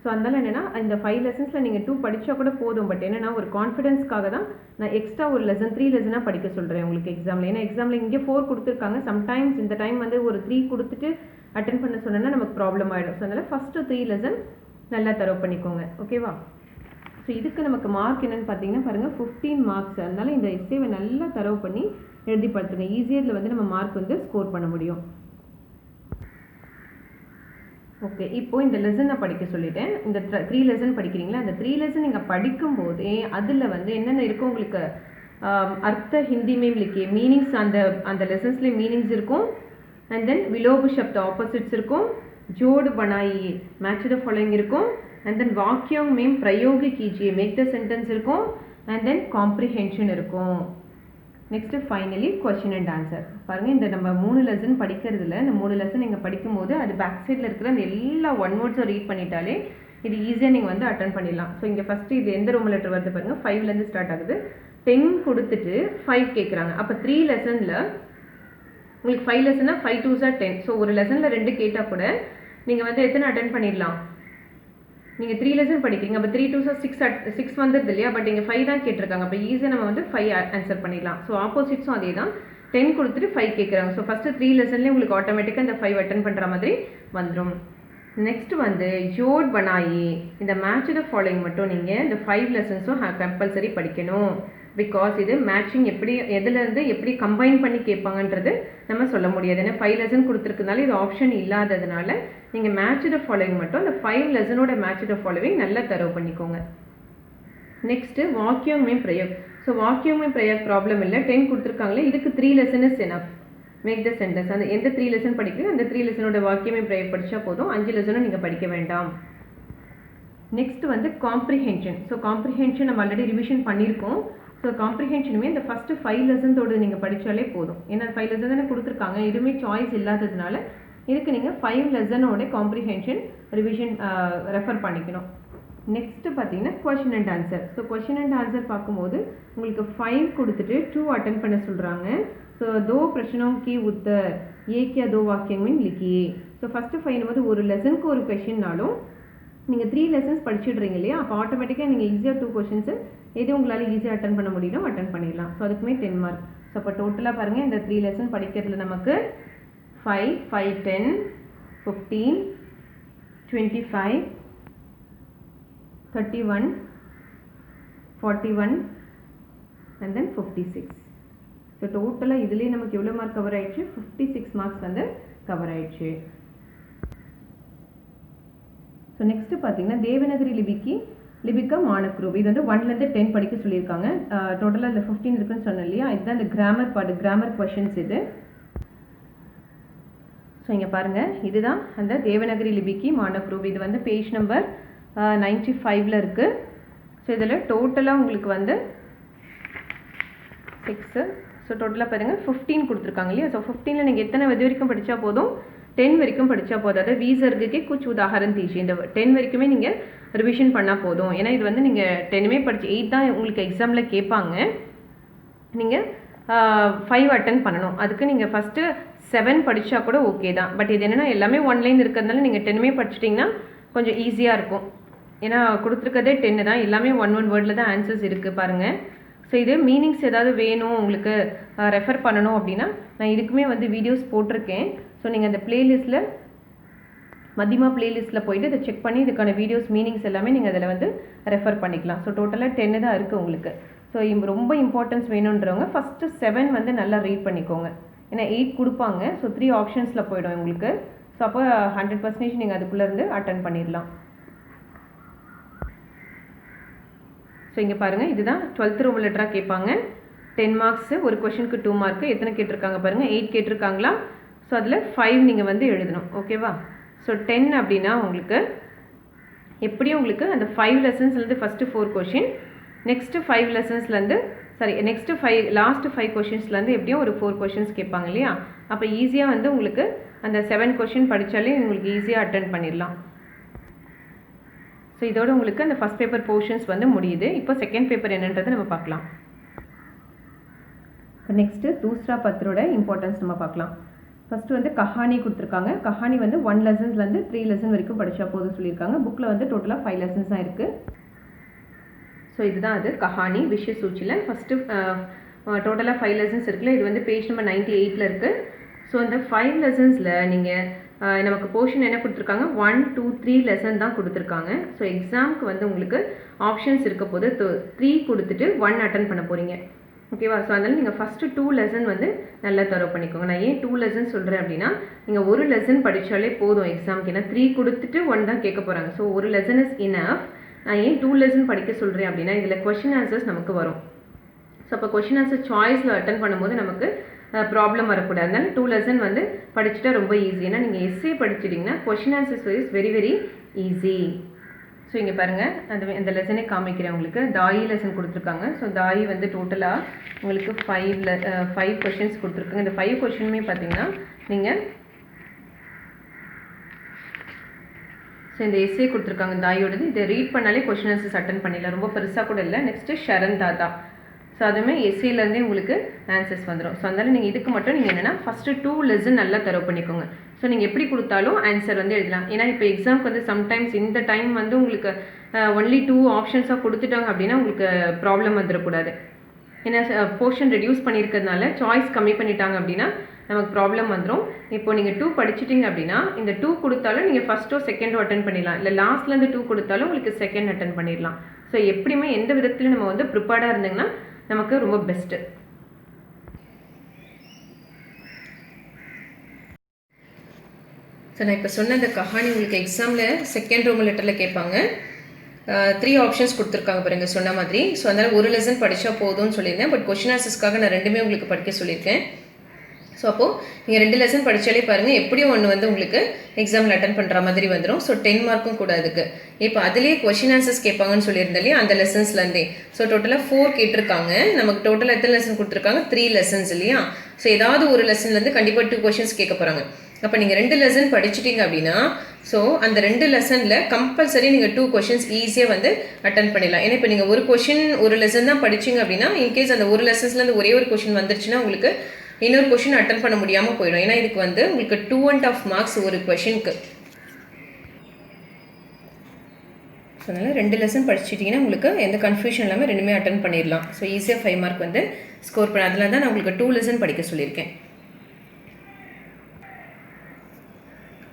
ஸோ அதனால் என்னென்னா இந்த 5 லெசன்ஸில் நீங்கள் 2 படித்தா கூட போதும். பட் என்னென்னா ஒரு கான்ஃபிடென்ஸ்க்காக தான் நான் எக்ஸ்ட்ரா ஒரு லெசன் 3 லெசனாக படிக்க சொல்கிறேன் உங்களுக்கு எக்ஸாமில். ஏன்னா எக்ஸாமில் இங்கே 4 கொடுத்துருக்காங்க. சம்டைம்ஸ் இந்த டைம் வந்து ஒரு 3 கொடுத்துட்டு அட்டன் பண்ண சொன்னோன்னா நமக்கு ப்ராப்ளம் ஆகிடும். ஸோ அதனால் ஃபஸ்ட்டு 3 லெசன் நல்லா தரவு பண்ணிக்கோங்க. ஓகேவா? ஸோ இதுக்கு நமக்கு மார்க் என்னென்னு பார்த்தீங்கன்னா பாருங்கள் 15 மார்க்ஸ். அதனால் இந்த எஸ்ஏவை நல்லா தரவு பண்ணி எழுதி படுத்துங்க. ஈஸியாக இதில் வந்து நம்ம மார்க் வந்து ஸ்கோர் பண்ண முடியும். ஓகே, இப்போது இந்த லெசன் நான் படிக்க சொல்லிட்டேன். இந்த 3 லெசன் படிக்கிறீங்களா? அந்த 3 லெசன் நீங்கள் படிக்கும்போதே அதில் வந்து என்னென்ன இருக்கும் உங்களுக்கு அர்த்த ஹிந்திமே விளக்கிய மீனிங்ஸ், அந்த லெசன்ஸ்லேயே மீனிங்ஸ் இருக்கும். அண்ட் தென் விலோப சப்த ஆப்போசிட்ஸ் இருக்கும், ஜோடு பனாயி மேட்ச் த ஃபாலோயிங் இருக்கும், அண்ட் தென் வாக்கியம் மேம் பிரயோகி கீஜியே மேக் த சென்டென்ஸ் இருக்கும், அண்ட் தென் காம்ப்ரிஹென்ஷன் இருக்கும். Next finally question and answer. பாருங்கள், இந்த நம்ம 3 லெசன் படிக்கிறதுல இந்த 3 லெசன் நீங்கள் படிக்கும்போது அது பேக் சைடில் இருக்கிற அந்த எல்லா 1 வேர்ட்ஸும் ரீட் பண்ணிட்டாலே இது ஈஸியாக நீங்கள் வந்து அட்டன் பண்ணிடலாம். ஸோ இங்கே ஃபஸ்ட்டு இது எந்த ரோமன் லெட்டர் வருது பாருங்கள், 5லேருந்து ஸ்டார்ட் ஆகுது. 10 கொடுத்துட்டு 5 கேட்குறாங்க. அப்போ 3 லெசனில் உங்களுக்கு 5 லெசனாக 5 2s are 10. ஸோ ஒரு லெசனில் 2 கேட்டால் கூட நீங்கள் வந்து எத்தனை அட்டன் பண்ணிடலாம்? நீங்கள் 3 லெசன் படிக்கிறீங்க, அப்போ 3 2s are 6 வந்துடுது இல்லையா? பட் இங்கே 5 தான் கேட்டிருக்காங்க. அப்போ ஈஸியாக நம்ம வந்து 5 ஆன்சர் பண்ணிடலாம். ஸோ ஆப்போசிட்ஸும் அதே தான், 10 கொடுத்துட்டு 5 கேட்குறாங்க. ஸோ ஃபஸ்ட்டு 3 லெசன்லேயே உங்களுக்கு ஆட்டோமேட்டிக்காக இந்த 5 அட்டன் பண்ணுற மாதிரி வந்துடும். நெக்ஸ்ட்டு வந்து ஜோட் பனாயி, இந்த மேட்ச் த ஃபாலோயிங் மட்டும் நீங்கள் இந்த 5 லெசன்ஸும் கம்பல்சரி படிக்கணும். பிகாஸ் இது மேட்சிங் எப்படி எதுலேருந்து எப்படி கம்பைன் பண்ணி கேட்பாங்கன்றது நம்ம சொல்ல முடியாது. ஏன்னா 5 லெசன் கொடுத்துருக்கனால இது ஆப்ஷன் இல்லாததுனால நீங்கள் மேட்ச் த ஃபாலோவிங் மட்டும் அந்த 5 லெசனோட மேட்ச் த ஃபாலோவிங் நல்லா தரவு பண்ணிக்கோங்க. நெக்ஸ்ட்டு வாக்கியம் மேம் பிரயோக். ஸோ வாக்கியம் மேம் பிரயோக் ப்ராப்ளம் இல்லை, 10 கொடுத்துருக்காங்களே, இதுக்கு 3 lesson is enough. Make the sentence, அந்த எந்த 3 லெசன் படிக்கிறீங்க அந்த 3 லெசனோட வாக்கியமே பிரயோக் படித்தா போதும், 5 லெசனும் நீங்கள் படிக்க வேண்டாம். நெக்ஸ்ட் வந்து காம்ப்ரிஹென்ஷன். ஸோ காம்ப்ரிஹென்ஷன் நம்ம ஆல்ரெடி ரிவிஷன் பண்ணியிருக்கோம். ஸோ ஸோ காம்ப்ரிஹென்ஷனுமே இந்த ஃபஸ்ட்டு 5 லெசன்ஸோடு நீங்கள் படித்தாலே போதும். ஏன்னா 5 லெசன் தானே கொடுத்துருக்காங்க, எதுவுமே சாய்ஸ் இல்லாததுனால இதுக்கு நீங்கள் 5 லெசனோட காம்ப்ரிஹென்ஷன் ரிவிஷன் ரெஃபர் பண்ணிக்கணும். நெக்ஸ்ட்டு பார்த்தீங்கன்னா question and answer. So question and answer பார்க்கும்போது உங்களுக்கு 5 கொடுத்துட்டு 2 அட்டன் பண்ண சொல்கிறாங்க. ஸோ दो प्रश्नों की उत्तर एक या दो वाक्यों में लिखिए. ஸோ ஃபஸ்ட்டு 5 போது ஒரு லெசனுக்கு ஒரு கொஷின்னாலும் நீங்கள் 3 லெசன்ஸ் படிச்சுடுறீங்க இல்லையா, அப்போ ஆட்டோமேட்டிக்காக நீங்கள் ஈஸியாக 2 கொஷின்ஸு எது உங்களால் ஈஸியாக அட்டன் பண்ண முடியுமோ அட்டன் பண்ணிடலாம். ஸோ அதுக்குமே 10 மார்க். ஸோ அப்போ டோட்டலாக பாருங்கள், இந்த 3 லெசன் படிக்கிறதுல நமக்கு 5, 5, 10, 15, 25, 31, 41 and then 56. ஸோ டோட்டலாக இதுலேயே நமக்கு எவ்வளோ மார்க் கவர் ஆயிடுச்சு, 56 மார்க்ஸ் வந்து கவர் ஆயிடுச்சு. ஸோ நெக்ஸ்ட்டு பார்த்தீங்கன்னா தேவநகரி லிபிகா மானக்ரூப். இது வந்து 1லேருந்து 10 படிக்க சொல்லியிருக்காங்க. டோட்டலாக இந்த 15 இருக்குன்னு சொன்னேன் இல்லையா, இதுதான் இந்த கிராமர் பார்ட், கிராமர் கொஷின்ஸ் இது. ஸோ இங்கே பாருங்கள், இதுதான் அந்த தேவநகரி லிபிகி மானக்ரூப். இது வந்து பேஜ் நம்பர் 95ல் இருக்குது. ஸோ இதில் டோட்டலாக உங்களுக்கு வந்து 6. ஸோ டோட்டலாக பாருங்கள் 15 கொடுத்துருக்காங்க இல்லையா. ஸோ 15ல் நீங்கள் எத்தனை வரைக்கும் படித்தா போதும், 10 வரைக்கும் படித்தா போதும். அதாவது வீசர்க்கு குச் உதாரணம் தீச்சு, இந்த 10 வரைக்குமே நீங்கள் ரிவிஷன் பண்ணால் போதும். ஏன்னா இது வந்து நீங்கள் 10மே படித்து 8 தான் உங்களுக்கு எக்ஸாமில் கேட்பாங்க. நீங்கள் 5 அட்டன் பண்ணணும். அதுக்கு நீங்கள் ஃபஸ்ட்டு 7 படித்தா கூட ஓகே தான். பட் இது என்னென்னா எல்லாமே 1 லைன் இருக்கிறதுனால நீங்கள் 10மே படிச்சிட்டிங்கன்னா கொஞ்சம் ஈஸியாக இருக்கும். ஏன்னா கொடுத்துருக்கதே 10 தான், எல்லாமே 1 வேர்டில் தான் ஆன்சர்ஸ் இருக்குது பாருங்கள். ஸோ இது மீனிங்ஸ் ஏதாவது வேணும் உங்களுக்கு ரெஃபர் பண்ணணும் அப்படின்னா நான் இதுக்குமே வந்து வீடியோஸ் போட்டிருக்கேன். ஸோ நீங்கள் அந்த பிளேலிஸ்ட்டில் மதிமா பிளேலிஸ்ட்டில் போய்ட்டு இதை செக் பண்ணி இதுக்கான வீடியோஸ் மீனிங்ஸ் எல்லாமே நீங்கள் அதில் வந்து ரெஃபர் பண்ணிக்கலாம். ஸோ டோட்டலாக 10 தான் இருக்குது உங்களுக்கு. ஸோ ரொம்ப இம்பார்ட்டன்ஸ் வேணுன்றவங்க ஃபஸ்ட்டு 7 வந்து நல்லா ரீட் பண்ணிக்கோங்க. ஏன்னா 8 கொடுப்பாங்க. ஸோ 3 ஆப்ஷன்ஸில் போய்டும் உங்களுக்கு. ஸோ அப்போ 100% நீங்கள் அதுக்குள்ளேருந்து அட்டன் பண்ணிடலாம். ஸோ இங்கே பாருங்கள், இதுதான் 12th ரோமன் லெட்டராக கேட்பாங்க. 10 மார்க்ஸு, ஒரு கொஷனுக்கு 2 மார்க்கு. எத்தனை கேட்டிருக்காங்க பாருங்கள், 8 கேட்டிருக்காங்களா. ஸோ அதில் 5 நீங்கள் வந்து எழுதணும், ஓகேவா. ஸோ 10 அப்படின்னா உங்களுக்கு எப்படியும் உங்களுக்கு அந்த 5 லெசன்ஸ்லேருந்து ஃபஸ்ட்டு 4 கொஷின், நெக்ஸ்ட்டு 5 லெசன்ஸ்லேருந்து நெக்ஸ்ட்டு 5 லாஸ்ட்டு 5 கொஷின்ஸ்லேருந்து எப்படியும் ஒரு 4 கொஷின்ஸ் கேட்பாங்க இல்லையா. அப்போ ஈஸியாக வந்து உங்களுக்கு அந்த 7 கொஷின் படித்தாலே உங்களுக்கு ஈஸியாக அட்டன் பண்ணிடலாம். ஸோ இதோட உங்களுக்கு அந்த ஃபஸ்ட் பேப்பர் போர்ஷன்ஸ் வந்து முடியுது. இப்போ செகண்ட் பேப்பர் என்னன்றதை நம்ம பார்க்கலாம். நெக்ஸ்ட்டு தூஸ்ரா பத்திரோட இம்பார்ட்டன்ஸ் நம்ம பார்க்கலாம். ஃபஸ்ட்டு வந்து கஹானி கொடுத்துருக்காங்க. கஹானி வந்து 1 லெசன்ஸ்லேருந்து 3 லெசன் வரைக்கும் படித்தா போதும் சொல்லியிருக்காங்க. புக்கில் வந்து டோட்டலாக 5 லெசன்ஸ் தான் இருக்குது. ஸோ இதுதான் அது கஹானி விஷய சூச்சியில் ஃபஸ்ட்டு டோட்டலாக 5 லெசன்ஸ் இருக்குல்ல. இது வந்து பேஜ் நம்பர் 98ல் இருக்குது. ஸோ அந்த 5 லெசன்ஸில் நீங்கள் நமக்கு போர்ஷன் என்ன கொடுத்துருக்காங்க, 1, 2, 3 லெசன் தான் கொடுத்துருக்காங்க. ஸோ எக்ஸாமுக்கு வந்து உங்களுக்கு ஆப்ஷன்ஸ் இருக்க போது 3 கொடுத்துட்டு 1 அட்டன் பண்ண போகிறீங்க, ஓகேவா. ஸோ அதனால் நீங்கள் ஃபஸ்ட்டு 2 லெசன் வந்து நல்லா தரவு பண்ணிக்கோங்க. நான் ஏன் 2 லெசன் சொல்கிறேன் அப்படின்னா, நீங்கள் ஒரு லெசன் படித்தாலே போதும் எக்ஸாமுக்கு. ஏன்னா 3 கொடுத்துட்டு 1 தான் கேட்க போகிறாங்க. ஸோ ஒரு லெசன் இஸ் இனஃப். நான் ஏன் 2 லெசன் படிக்க சொல்கிறேன் அப்படின்னா, இதில் கொஷின் ஆன்சர்ஸ் நமக்கு வரும். ஸோ அப்போ கொஷின் ஆன்சர் சாய்ஸில் அட்டன் பண்ணும்போது நமக்கு ப்ராப்ளம் வரக்கூடாது. அதனால 2 லெசன் வந்து படிச்சுட்டா ரொம்ப ஈஸி. ஏன்னா நீங்கள் எஸ்ஏ படிச்சிட்டிங்கன்னா question answers is very very easy. So இங்கே பாருங்கள், அந்த லெசனே காமிக்கிறேன் உங்களுக்கு. தாயி லெசன் கொடுத்துருக்காங்க. ஸோ தாயி வந்து டோட்டலாக உங்களுக்கு 5 கொஷின்ஸ் கொடுத்துருக்காங்க. இந்த 5 கொஷினுமே பார்த்தீங்கன்னா நீங்கள் ஸோ இந்த எஸ்ஏ கொடுத்துருக்காங்க தாயோடது. இதை ரீட் பண்ணாலே கொஷின் ஆன்சர்ஸ் அட்டன் பண்ணிடலாம். ரொம்ப பெருசாக கூட இல்லை. நெக்ஸ்ட்டு ஷரண் தாத்தா. ஸோ அதுவுமே எஸ்ஏலேருந்தே உங்களுக்கு ஆன்சர்ஸ் வந்துடும். ஸோ அதனால் நீங்கள் இதுக்கு மட்டும் நீங்கள் என்னென்னா ஃபஸ்ட்டு 2 லெசன் நல்லா தரவு பண்ணிக்கோங்க. ஸோ நீங்கள் எப்படி கொடுத்தாலும் ஆன்சர் வந்து எழுதலாம். ஏன்னா இப்போ எக்ஸாமுக்கு வந்து சம்டைம்ஸ் இந்த டைம் வந்து உங்களுக்கு ஒன்லி 2 ஆப்ஷன்ஸாக கொடுத்துட்டாங்க அப்படின்னா உங்களுக்கு ப்ராப்ளம் வந்துடக்கூடாது. ஏன்னா போர்ஷன் ரெடியூஸ் பண்ணியிருக்கிறதுனால சாய்ஸ் கம்மி பண்ணிட்டாங்க அப்படின்னா நமக்கு ப்ராப்ளம் வந்துடும். இப்போ நீங்கள் 2 படிச்சிட்டிங்க அப்படின்னா இந்த 2 கொடுத்தாலும் நீங்கள் ஃபஸ்ட்டோ செகண்டோ அட்டன் பண்ணிடலாம். இல்லை லாஸ்ட்லேருந்து 2 கொடுத்தாலும் உங்களுக்கு செகண்ட் அட்டன் பண்ணிடலாம். ஸோ எப்படியுமே எந்த விதத்துலையும் நம்ம வந்து ப்ரிப்பேர்டாக இருந்தீங்கன்னா நமக்கு ரொம்ப பெஸ்ட்டு. ஸோ நான் இப்போ சொன்ன அந்த கஹானி உங்களுக்கு எக்ஸாமில் செகண்ட் ரோமன் லெட்டரில் கேட்பாங்க. 3 ஆப்ஷன்ஸ் கொடுத்துருக்காங்க பாருங்க சொன்ன மாதிரி. ஸோ அதனால் ஒரு லெசன் படித்தா போதும்னு சொல்லியிருந்தேன். பட் கொஷின் ஆன்சர்ஸ்க்காக நான் 2மே உங்களுக்கு படிக்க சொல்லியிருக்கேன். ஸோ அப்போது நீங்கள் 2 லெசன் படித்தாலே பாருங்கள் எப்படியும் ஒன்று வந்து உங்களுக்கு எக்ஸாமில் அட்டன் பண்ணுற மாதிரி வந்துடும். ஸோ 10 மார்க்கும் கூட அதுக்கு. இப்போ அதுலேயே கொஷின் ஆன்சர்ஸ் கேட்பாங்கன்னு சொல்லியிருந்தாலே அந்த லெசன்ஸ்லேருந்தே. ஸோ டோட்டலாக 4 கேட்டிருக்காங்க. நமக்கு டோட்டலாக எத்தனை லெசன் கொடுத்துருக்காங்க? 3 லெசன்ஸ் இல்லையா? ஸோ ஏதாவது ஒரு லெசன்லேருந்து கண்டிப்பாக 2 கொஷின்ஸ் கேட்க போகிறாங்க. அப்போ நீங்கள் 2 லெசன் படிச்சிட்டிங்க அப்படின்னா ஸோ அந்த 2 லெசனில் கம்பல்சரி நீங்கள் 2 கொஷின்ஸ் ஈஸியாக வந்து அட்டன் பண்ணிடலாம். ஏன்னா இப்போ நீங்கள் ஒரு கொஷின் ஒரு லெசன் தான் படிச்சிங்க அப்படின்னா இன்கேஸ் அந்த ஒரு லெசன்ஸ்லேருந்து ஒரே ஒரு கொஷின் வந்துருச்சுன்னா உங்களுக்கு இன்னொரு கொஷின் அட்டன் பண்ண முடியாமல் போயிடும். ஏன்னா இதுக்கு வந்து உங்களுக்கு 2.5 மார்க்ஸ் ஒரு கொஷினுக்கு. ஸோ அதனால் 2 லெசன் படிச்சிட்டிங்கன்னா உங்களுக்கு எந்த கன்ஃபியூஷன் இல்லாமல் 2மே அட்டன் பண்ணிடலாம். ஸோ ஈஸியாக 5 மார்க் வந்து ஸ்கோர் பண்ண. அதில் தான் நான் உங்களுக்கு 2 லெசன் படிக்க சொல்லியிருக்கேன்.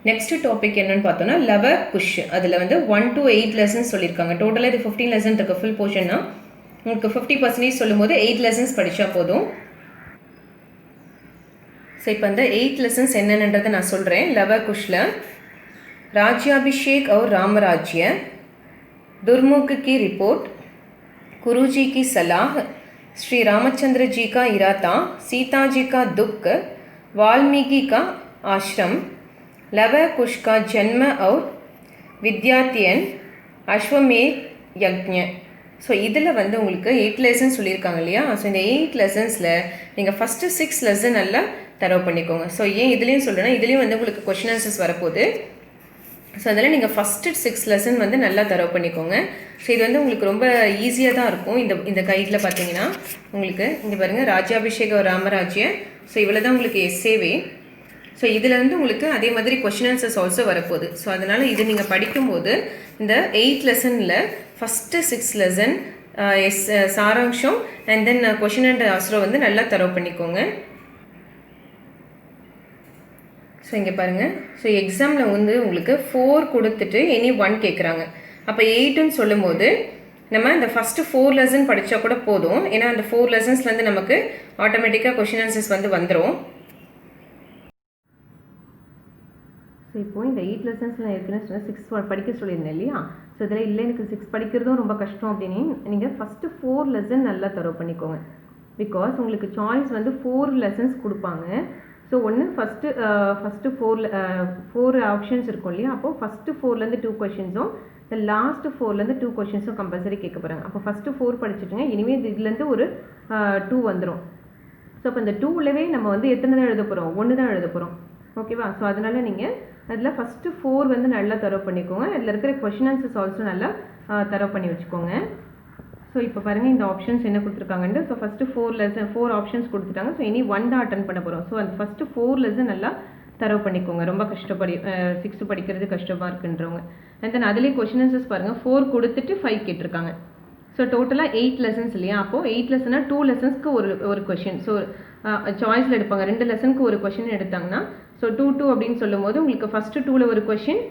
நெக்ஸ்ட் டாபிக் என்னன்னு பார்த்தோன்னா லவ குஷ். அதில் வந்து 1 to 8 லெசன்ஸ் சொல்லியிருக்காங்க. டோட்டலாக இது 15 லெசன் இருக்குது. ஃபுல் போர்ஷன்னா உங்களுக்கு 50% சொல்லும்போது 8 லெசன்ஸ் படித்தா போதும். ஸோ இப்போ அந்த 8 லெசன்ஸ் என்னென்னன்றதை நான் சொல்கிறேன். லவ குஷில் राज्याभिषेक और रामराज्य, दुर्मुख की रिपोर्ट, गुरुजी की सलाह, श्री रामचंद्र जी का इरादा, सीता जी का दुख, वाल्मीकि का आश्रम, लव कुश का जन्म और विद्यार्थयन, अश्वमेध यज्ञ. ஸோ இதில் வந்து உங்களுக்கு 8 லெசன்ஸ் சொல்லியிருக்காங்க இல்லையா? ஸோ இந்த 8 லெசன்ஸில் நீங்கள் ஃபஸ்ட்டு 6 லெசன் நல்லா தரவு பண்ணிக்கோங்க. ஸோ ஏன் இதுலேயும் சொல்கிறேன்னா இதுலேயும் வந்து உங்களுக்கு கொஷின் ஆன்சர்ஸ் வரப்போகுது. ஸோ அதில் நீங்கள் ஃபஸ்ட்டு 6 லெசன் வந்து நல்லா தரவு பண்ணிக்கோங்க. ஸோ இது வந்து உங்களுக்கு ரொம்ப ஈஸியாக தான் இருக்கும். இந்த கைடில் பார்த்தீங்கன்னா உங்களுக்கு இங்கே பாருங்கள் ராஜ்யாபிஷேக ராமராஜ்ய. ஸோ இவ்வளோ தான் உங்களுக்கு எஸ்ஏவே. ஸோ இதில் வந்து உங்களுக்கு அதே மாதிரி கொஷின் ஆன்சர்ஸ் ஆல்சோ வரப்போகுது. ஸோ அதனால் இது நீங்கள் படிக்கும்போது இந்த 8 லெசனில் ஃபஸ்ட்டு 6 லெசன் சாராம்சம் and then question and answer வந்து நல்லா தரவு பண்ணிக்கோங்க. ஸோ இங்கே பாருங்கள். ஸோ எக்ஸாமில் வந்து உங்களுக்கு 4 கொடுத்துட்டு எனி 1 கேட்குறாங்க. அப்போ 8ன்னு சொல்லும்போது நம்ம இந்த ஃபஸ்ட்டு 4 லெசன் படித்தா கூட போதும். ஏன்னா அந்த 4 லெசன்ஸ்லேருந்து நமக்கு ஆட்டோமேட்டிக்காக கொஷின் ஆன்சர்ஸ் வந்து வந்துடும். ஸோ இப்போது இந்த 8 லெசன்ஸ் நான் ஏற்கனவே சொன்னேன் 6 படிக்க சொல்லியிருந்தேன் இல்லையா? ஸோ இதில் இல்லை எனக்கு 6 படிக்கிறதும் ரொம்ப கஷ்டம் அப்படின்னு நீங்கள் ஃபஸ்ட்டு 4 லெசன் நல்லா தரவு பண்ணிக்கோங்க. பிகாஸ் உங்களுக்கு சாய்ஸ் வந்து 4 லெசன்ஸ் கொடுப்பாங்க. ஸோ ஒன்று ஃபஸ்ட்டு 4 ஆப்ஷன்ஸ் இருக்கும் இல்லையா? அப்போது ஃபஸ்ட்டு 4லேருந்து 2 கொஷின்ஸும் இந்த லாஸ்ட்டு 4லேருந்து 2 கொஷின்ஸும் கம்பல்சரி கேட்க போகிறாங்க. அப்போ ஃபஸ்ட்டு 4 படிச்சுட்டுங்க. இனிமேல் இதுலேருந்து ஒரு 2 வந்துடும். ஸோ அப்போ இந்த 2லவே நம்ம வந்து எத்தனை தான் எழுத போகிறோம்? 1 தான் எழுத போகிறோம். ஓகேவா? ஸோ அதனால் நீங்கள் அதில் ஃபஸ்ட்டு 4 வந்து நல்லா தரவு பண்ணிக்கோங்க. அதில் இருக்கிற கொஷின் ஆன்சர்ஸ் ஆல்சோ நல்லா தரவு பண்ணி வச்சுக்கோங்க. ஸோ இப்போ பாருங்கள் இந்த ஆப்ஷன்ஸ் என்ன கொடுத்துருக்காங்கன்ட்டு. ஸோ ஃபஸ்ட்டு 4 ஆப்ஷன்ஸ் கொடுத்துட்டாங்க. ஸோ இனி 1 தான் அட்டன் பண்ண போகிறோம். ஸோ அந்த ஃபஸ்ட்டு 4 லெசன் நல்லா தரவு பண்ணிக்கோங்க. ரொம்ப 6 படிக்கிறது கஷ்டமாக இருக்குன்றவங்க. அண்ட் தென் அதுலேயே கொஷின் ஆன்சர்ஸ் பாருங்கள் 4 கொடுத்துட்டு 5 கேட்டிருக்காங்க. ஸோ டோட்டலாக 8 லெசன்ஸ் இல்லையா? அப்போது 8 லெசன்னா 2 லெசன்ஸ்க்கு ஒரு கொஷின். ஸோ சாய்ஸில் எடுப்பாங்க. 2 லெசனுக்கு ஒரு கொஷின் எடுத்தாங்கன்னா ஸோ 2 அப்படின்னு சொல்லும் போது உங்களுக்கு ஃபஸ்ட்டு 2ல் ஒரு கொஷின்,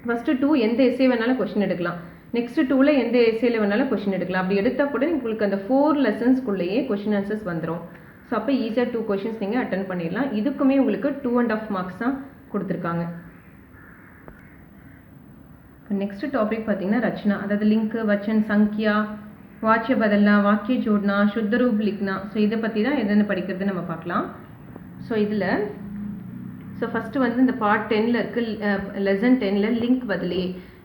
ஃபஸ்ட்டு 2 எந்த எஸ்ஏ வேணாலும் கொஷின் எடுக்கலாம். நெக்ஸ்ட்டு 2ல் எந்த எஸ்ஏல வேணாலும் கொஷின் எடுக்கலாம். அப்படி எடுத்தால் கூட உங்களுக்கு அந்த 4 லெசன்ஸ்குள்ளேயே கொஷின் ஆன்சர்ஸ் வந்துடும். ஸோ அப்போ ஈஸியாக 2 கொஷின்ஸ் நீங்கள் அட்டன் பண்ணிடலாம். இதுக்குமே உங்களுக்கு 2.5 மார்க்ஸ் தான் கொடுத்துருக்காங்க. நெக்ஸ்ட் டாபிக் பார்த்தீங்கன்னா ரச்சனா. அதாவது லிங்க், வச்சன், சங்கியா, வாக்கிய பதல்னா, வாக்கிய ஜோட்னா, சுத்தரூப் லிக்னா. ஸோ இதை பற்றி தான் என்னென்ன படிக்கிறது நம்ம பார்க்கலாம். ஸோ இதில் ஃபஸ்ட்டு வந்து இந்த பார்ட் 10ல் இருக்குது. லெசன் 10ல் லிங்க் பதிலே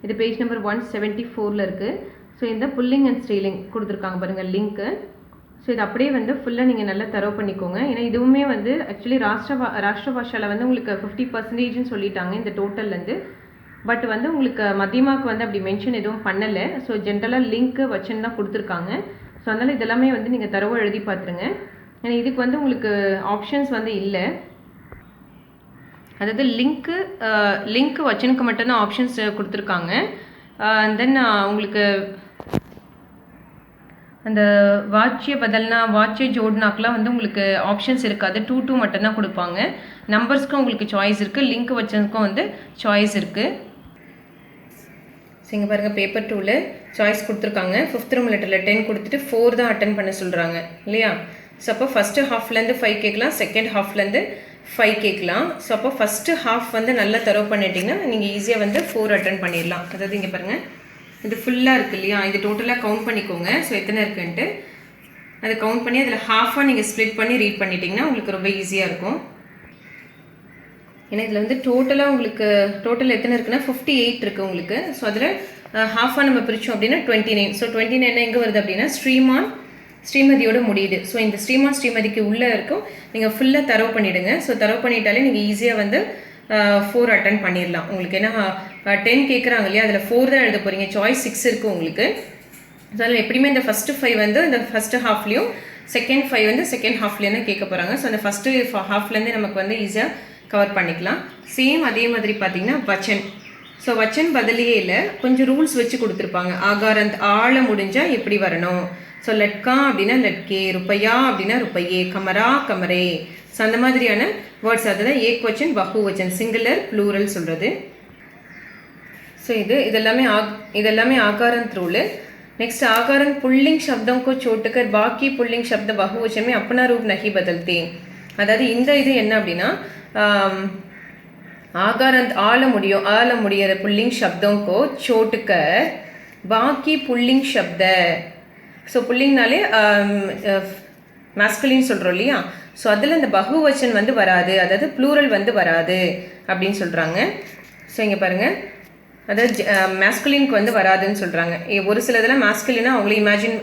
இது பேஜ் நம்பர் 174ல் இருக்குது. ஸோ இந்த புல்லிங் அண்ட் ஸ்டீலிங் கொடுத்துருக்காங்க பாருங்கள் லிங்க்கு. ஸோ இது அப்படியே வந்து ஃபுல்லாக நீங்கள் நல்லா தரவு பண்ணிக்கோங்க. ஏன்னா இதுவுமே வந்து ஆக்சுவலி ராஷ்டிர பாஷாவில் வந்து உங்களுக்கு 50%ன்னு சொல்லிட்டாங்க இந்த டோட்டல்லேருந்து. பட் வந்து உங்களுக்கு மத்தியமாக்கு வந்து அப்படி மென்ஷன் எதுவும் பண்ணலை. ஸோ ஜென்ரலாக லிங்க்கு வச்சுன்னு தான் கொடுத்துருக்காங்க. ஸோ அதனால் இதெல்லாமே வந்து நீங்கள் தரவு எழுதி பார்த்துருங்க. ஏன்னா இதுக்கு வந்து உங்களுக்கு ஆப்ஷன்ஸ் வந்து இல்லை. அதாவது லிங்க்கு வச்சனுக்கு மட்டும்தான் ஆப்ஷன்ஸ் கொடுத்துருக்காங்க. தென் உங்களுக்கு அந்த வாட்சிய பதல்னா, வாட்சிய ஜோட்னாக்கெலாம் வந்து உங்களுக்கு ஆப்ஷன்ஸ் இருக்காது. 2 மட்டும்தான் கொடுப்பாங்க. நம்பர்ஸ்க்கும் உங்களுக்கு சாய்ஸ் இருக்குது. லிங்க் வச்சனுக்கும் வந்து சாய்ஸ் இருக்குது. ஸோ இங்கே பாருங்கள் பேப்பர் 2ல் சாய்ஸ் கொடுத்துருக்காங்க. 5th room லெட்டரில் 10 கொடுத்துட்டு 4 தான் அட்டன் பண்ண சொல்கிறாங்க இல்லையா? ஸோ அப்போ ஃபஸ்ட்டு ஹாஃப்லேருந்து 5 கேட்கலாம், செகண்ட் ஹாஃப்லேருந்து 5 கேட்கலாம். ஸோ அப்போ ஃபஸ்ட்டு ஹாஃப் வந்து நல்லா தரவு பண்ணிட்டீங்கன்னா நீங்கள் ஈஸியாக வந்து 4 அட்டன் பண்ணிடலாம். அதாவது இங்கே பாருங்கள் இது ஃபுல்லாக இருக்குது இல்லையா? இது டோட்டலாக கவுண்ட் பண்ணிக்கோங்க. ஸோ எத்தனை இருக்குன்ட்டு அதை கவுண்ட் பண்ணி அதில் ஹாஃபாக நீங்கள் ஸ்ப்ளிட் பண்ணி ரீட் பண்ணிட்டீங்கன்னா உங்களுக்கு ரொம்ப ஈஸியாக இருக்கும். ஏன்னா இதில் வந்து டோட்டலாக உங்களுக்கு டோட்டல் எத்தனை இருக்குன்னா 58 இருக்குது உங்களுக்கு. ஸோ அதில் ஹாஃபாக நம்ம பிரித்தோம் அப்படின்னா 29. ஸோ 29 எங்கே வருது அப்படின்னா ஸ்ரீமதியோட முடியுது. ஸோ இந்த ஸ்ரீமதிக்கு உள்ளே இருக்கும். நீங்கள் ஃபுல்லாக தரவு பண்ணிவிடுங்க. ஸோ தரவு பண்ணிட்டாலே நீங்கள் ஈஸியாக வந்து 4 அட்டன் பண்ணிடலாம். உங்களுக்கு ஏன்னா 10 கேட்குறாங்க இல்லையா, அதில் 4 தான் எழுத போகிறீங்க. சாய்ஸ் 6 இருக்குது உங்களுக்கு. ஸோ அதில் எப்படியுமே இந்த ஃபஸ்ட்டு 5 வந்து இந்த ஃபஸ்ட்டு ஹாஃப்லேயும் செகண்ட் 5 வந்து செகண்ட் ஹாஃப்லேருந்து கேட்க போகிறாங்க. ஸோ அந்த ஃபஸ்ட்டு ஹாஃப்லேருந்து நமக்கு வந்து ஈஸியாக கவர் பண்ணிக்கலாம். சேம் அதே மாதிரி பார்த்தீங்கன்னா வச்சன். ஸோ வச்சன் பதிலையே இல்லை, கொஞ்சம் ரூல்ஸ் வச்சு கொடுத்துருப்பாங்க. ஆகாரந்த் ஆழ முடிஞ்சால் எப்படி வரணும். ஸோ லட்கா அப்படின்னா லட்கே, ருப்பையா அப்படின்னா ருப்பையே, கமரா கமரே. ஸோ அந்த மாதிரியான வேர்ட்ஸ் அதுதான் ஏக் வச்சன் பஹு வச்சன், சிங்குலர் ப்ளூரல் சொல்கிறது. ஸோ இதெல்லாமே ஆகாரந்த் ரூலு. नेक्स्ट आकारण पुल्लिंग शब्दों को छोड़कर बाकी पुल्लिंग शब्द बहुवचन में अपना रूप नहीं बदलते. அதாவது இந்த இது என்ன அப்படின்னா आकारांत आल मुड़ियर पुल्लिंग शब्दों को छोड़कर बाकी पुल्लिंग शब्द. ஸோ புல்லிங்னாலே மாஸ்குலின் சொல்கிறோம் இல்லையா. ஸோ அதில் இந்த பகுவச்சன் வந்து வராது, அதாவது ப்ளூரல் வந்து வராது அப்படின்னு சொல்கிறாங்க. ஸோ இங்கே பாருங்கள், அதாவது மாஸ்குலினுக்கு வந்து வராதுன்னு சொல்கிறாங்க. ஒரு சில இதெல்லாம் மாஸ்குலினாக அவங்களே இமேஜின்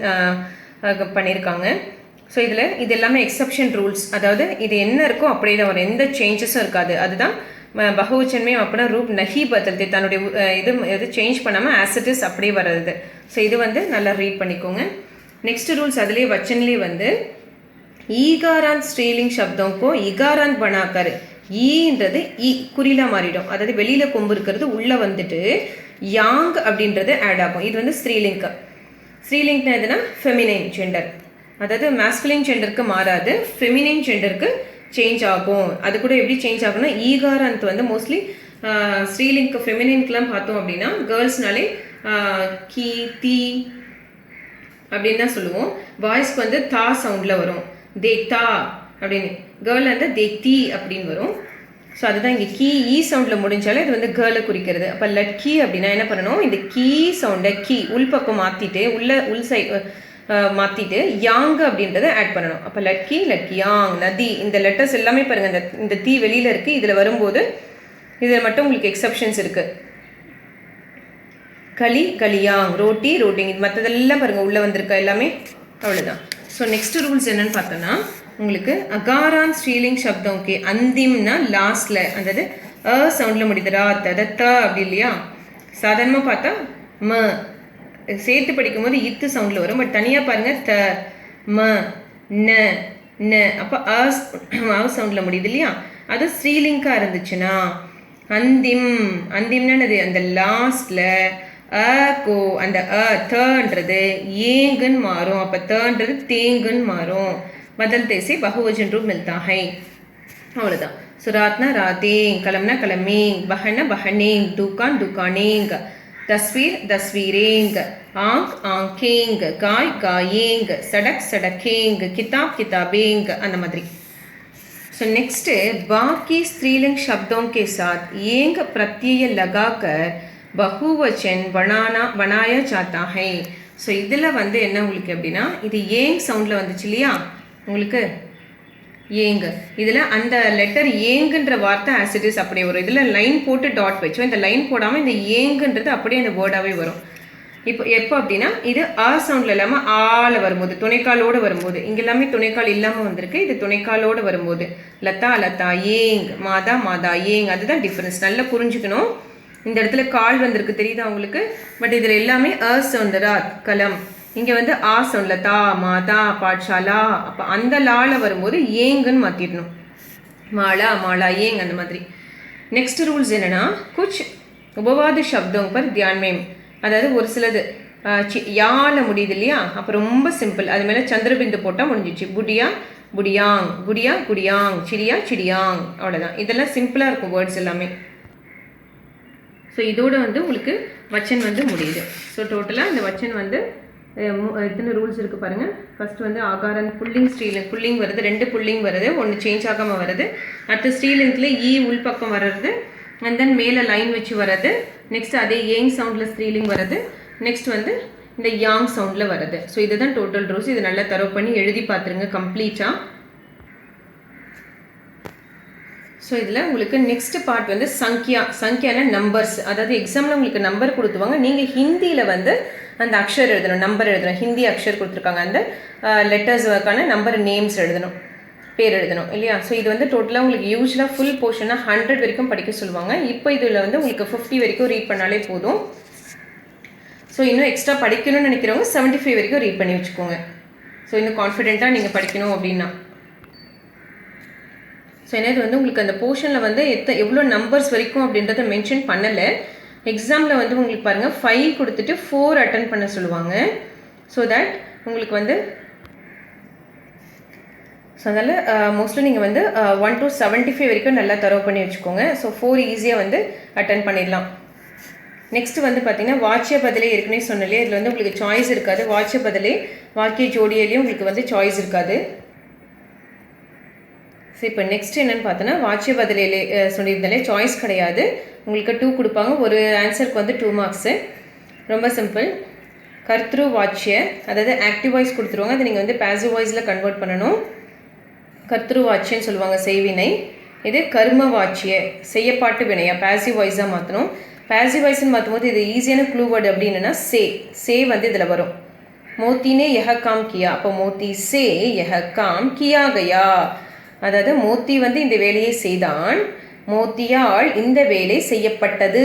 பண்ணியிருக்காங்க. ஸோ இது எல்லாமே எக்ஸப்ஷன் ரூல்ஸ். அதாவது இது என்ன இருக்கோ அப்படியே தான் வரும், எந்த சேஞ்சஸும் இருக்காது. அதுதான் பகுவச்சன்மே அப்படின்னா ரூப் நஹி பதல்து, தன்னுடைய இது சேஞ்ச் பண்ணாமல் ஆஸ் இட் இஸ் அப்படியே வர்றது. ஸோ இது வந்து நல்லா ரீட் பண்ணிக்கோங்க. நெக்ஸ்ட் ரூல்ஸ் அதுலேயே வச்சன்லேயே வந்து ஈகாராந்த் ஸ்ரீலிங் சப்தம்கோ இகாராந்த் பனாக்கர். ஈன்றது குறிலா மாறிடும், அதாவது வெளியில் கொம்பு இருக்கிறது உள்ளே வந்துட்டு யாங் அப்படின்றது ஆட் ஆகும். இது வந்து ஸ்ரீலிங்க்னா எதுனா ஃபெமினைன் ஜெண்டர், அதாவது மாஸ்குலின் ஜெண்டருக்கு மாறாது, ஃபெமினைன் ஜெண்டருக்கு சேஞ்ச் ஆகும். அது கூட எப்படி சேஞ்ச் ஆகும்னா ஈகாராந்த் வந்து மோஸ்ட்லி ஸ்ரீலிங்க் ஃபெமினைன்க்குலாம் பார்த்தோம் அப்படின்னா கேர்ள்ஸ்னாலே கீ தீ அப்படின்னு தான் சொல்லுவோம். பாய்ஸ்க்கு வந்து தா சவுண்டில் வரும், தேக்தா அப்படின்னு. கேர்ள் வந்து தேக்தி அப்படின்னு வரும். ஸோ அதுதான் இங்கே கீ ஈ சவுண்டில் முடிஞ்சாலே இது வந்து கேர்ளை குறிக்கிறது. அப்போ லட்கி அப்படின்னா என்ன பண்ணணும், இந்த கீ சவுண்டை கீ உள்பக்கம் மாற்றிட்டு உள் சைடு மாற்றிட்டு யாங் அப்படின்றத ஆட் பண்ணணும். அப்போ லட்கி லட்கியாங் நதி, இந்த லெட்டர்ஸ் எல்லாமே பாருங்கள், இந்த தீ வெளியில் இருக்குது. இதில் வரும்போது இதில் மட்டும் உங்களுக்கு எக்ஸப்ஷன்ஸ் இருக்குது. களி கலியாங், ரோட்டி ரோட்டிங், இது மற்றதெல்லாம் பாருங்கள் உள்ளே வந்திருக்க எல்லாமே, அவ்வளோதான். ஸோ நெக்ஸ்ட் ரூல்ஸ் என்னன்னு பார்த்தோன்னா உங்களுக்கு அகாராந்த் ஸ்ரீலிங் சப்தம்கே அந்திம்னா லாஸ்டில், அதாவது சவுண்டில் முடியுது, ராத் அதாவது த அப்படி இல்லையா. சாதாரணமாக பார்த்தா ம சேர்த்து படிக்கும்போது இத்து சவுண்டில் வரும். பட் தனியாக பாருங்கள் த ம ந ந, அப்போ அ சவுண்டில் முடியுது இல்லையா. அது ஸ்ரீலிங்காக இருந்துச்சுன்னா அந்திம்னா அந்த லாஸ்டில் கோ அந்த தன்றது ஏங்குன்னு மாறும். அப்போ தன்றது தேங்குன்னு மாறும். बदलते से बहुवचन रूप मिलता है, अवलोदा. सो रातना रातें, कलमना कलमें, बहना बहनें, दुकान दुकानें, तस्वीर तस्वीरें, आंख आंखें, गाय गायें, सड़क सड़कें, किताब किताबें, அந்த மாதிரி. सो नेक्स्ट बाकी स्त्रीलिंग शब्दों के साथ एंग प्रत्यय लगाकर बहुवचन बनाया जाता है. ஸோ இதில் வந்து என்ன உங்களுக்கு அப்படின்னா இது ஏங் சவுண்டில் வந்துச்சு இல்லையா உங்களுக்கு ஏங்கு, இதில் அந்த லெட்டர் ஏங்குன்ற வார்த்தை ஆஸ் இட் இஸ் அப்படியே வரும். இதில் லைன் போட்டு டாட் வச்சோம், இந்த லைன் போடாமல் இந்த ஏங்குன்றது அப்படியே அந்த வேர்டாகவே வரும். எப்போ அப்படின்னா இது சவுண்டில் இல்லாமல் ஆள வரும்போது, துணைக்காலோடு வரும்போது. இங்கே எல்லாமே துணைக்கால் இல்லாமல் வந்திருக்கு, இது துணைக்காலோடு வரும்போது லதா லதா ஏங், மாதா மாதா ஏங், அதுதான் டிஃப்ரென்ஸ். நல்லா புரிஞ்சுக்கணும். இந்த இடத்துல கால் வந்திருக்கு தெரியுதா உங்களுக்கு. பட் இதில் எல்லாமே சவுண்ட், ராத் கலம். இங்கே வந்து சவுண்டில் தா மாதா பாட்ஷாலா. அப்போ அந்த லால வரும்போது ஏங்குன்னு மாற்றிடணும், மாலா மாலா ஏங் அந்த மாதிரி. நெக்ஸ்ட் ரூல்ஸ் என்னென்னா குச் உபவாத சப்தம் பர் தியான்மேம், அதாவது ஒரு சிலது யால முடியுது இல்லையா. அப்போ ரொம்ப சிம்பிள், அது மேலே சந்திரபிந்து போட்டால் முடிஞ்சிச்சு. புடியா புடியாங், குடியா குடியாங், சிடியா சிடியாங், அவ்வளோதான். இதெல்லாம் சிம்பிளாக இருக்கும் வேர்ட்ஸ் எல்லாமே. ஸோ இதோடு வந்து உங்களுக்கு வச்சன் வந்து முடியுது. ஸோ டோட்டலாக இந்த வச்சன் வந்து எத்தனை ரூல்ஸ் இருக்குது பாருங்கள். ஃபஸ்ட்டு வந்து ஆகாரன் புல்லிங் ஸ்ரீலிங், புல்லிங் வருது, 2 புல்லிங் வருது, 1 சேஞ்ச் ஆகாமல் வருது. அடுத்து ஸ்ரீலிங்கில் உள்பக்கம் வர்றது, அண்ட் தென் மேலே லைன் வச்சு வர்றது. நெக்ஸ்ட் அதே ஏங் சவுண்டில் ஸ்ரீலிங் வருது. நெக்ஸ்ட் வந்து இந்த யாங் சவுண்டில் வருது. ஸோ இதுதான் டோட்டல் ரூல்ஸ். இது நல்லா தரவு பண்ணி எழுதி பார்த்துருங்க கம்ப்ளீட்டாக. ஸோ இதில் உங்களுக்கு நெக்ஸ்ட் பார்ட் வந்து சங்கியான நம்பர்ஸ். அதாவது எக்ஸாமில் உங்களுக்கு நம்பர் கொடுத்துவாங்க, நீங்கள் ஹிந்தியில் வந்து அந்த அக்ஷர் எழுதணும், நம்பர் எழுதணும். ஹிந்தி அக்ஷர் கொடுத்துருக்காங்க, அந்த லெட்டர்ஸ்க்கான நம்பர் நேம்ஸ் எழுதணும், பேர் எழுதணும் இல்லையா. ஸோ இது வந்து டோட்டலாக உங்களுக்கு யூஸ்வலாக ஃபுல் போர்ஷனாக 100 வரைக்கும் படிக்க சொல்லுவாங்க. இப்போ இதில் வந்து உங்களுக்கு 50 வரைக்கும் ரீட் பண்ணாலே போதும். ஸோ இன்னும் எக்ஸ்ட்ரா படிக்கணும்னு நினைக்கிறவங்க 75 வரைக்கும் ரீட் பண்ணி வச்சுக்கோங்க. ஸோ இன்னும் கான்ஃபிடென்ட்டாக நீங்கள் படிக்கணும் அப்படின்னா. ஸோ என்னது வந்து உங்களுக்கு அந்த போர்ஷனில் வந்து எவ்வளோ நம்பர்ஸ் வரைக்கும் அப்படின்றத மென்ஷன் பண்ணலை. எக்ஸாமில் வந்து உங்களுக்கு பாருங்கள் 5 கொடுத்துட்டு 4 அட்டன் பண்ண சொல்லுவாங்க. ஸோ தட் உங்களுக்கு வந்து ஸோ அதனால் மோஸ்ட்லி நீங்கள் வந்து 1 to 75 வரைக்கும் நல்லா தரவு பண்ணி வச்சுக்கோங்க. ஸோ 4 ஈஸியாக வந்து அட்டன் பண்ணிடலாம். நெக்ஸ்ட் வந்து பார்த்தீங்கன்னா வாட்சிய பதிலே ஏற்கனவே சொன்னாலே இதில் வந்து உங்களுக்கு சாய்ஸ் இருக்காது. வாட்சிய பதிலே வாக்கிய ஜோடியிலையும் உங்களுக்கு வந்து சாய்ஸ் இருக்காது. ஸோ இப்போ நெக்ஸ்ட் என்னென்னு பார்த்தோன்னா வாட்சிய பதிலே சொல்லியிருந்தாலே சாய்ஸ் கிடையாது. உங்களுக்கு 2 கொடுப்பாங்க, ஒரு ஆன்சருக்கு வந்து 2 மார்க்ஸு. ரொம்ப சிம்பிள். கர்த்ரு வாட்சிய, அதாவது ஆக்டிவ் வாய்ஸ் கொடுத்துருவாங்க, அதை நீங்கள் வந்து பாசிவ் வாய்ஸில் கன்வெர்ட் பண்ணணும். கர்த்ரு வாட்சியன்னு சொல்லுவாங்க செய்வினை. இது கர்ம வாட்சிய செய்யப்பாட்டு வினையா பாசிவ் வாய்ஸாக மாற்றணும். பாசிவ் வாய்ஸ்ன்னு மாற்றும்போது இது ஈஸியான க்ளூ வேர்டு அப்படின்னா சே வந்து இதில் வரும். மோத்தினே யஹ காம் கியா, அப்போ மோத்தி சே யஹ காம் கியா கயா. அதாவது மோத்தி வந்து இந்த வேலையை செய்தான், மோத்தியால் இந்த வேலை செய்யப்பட்டது,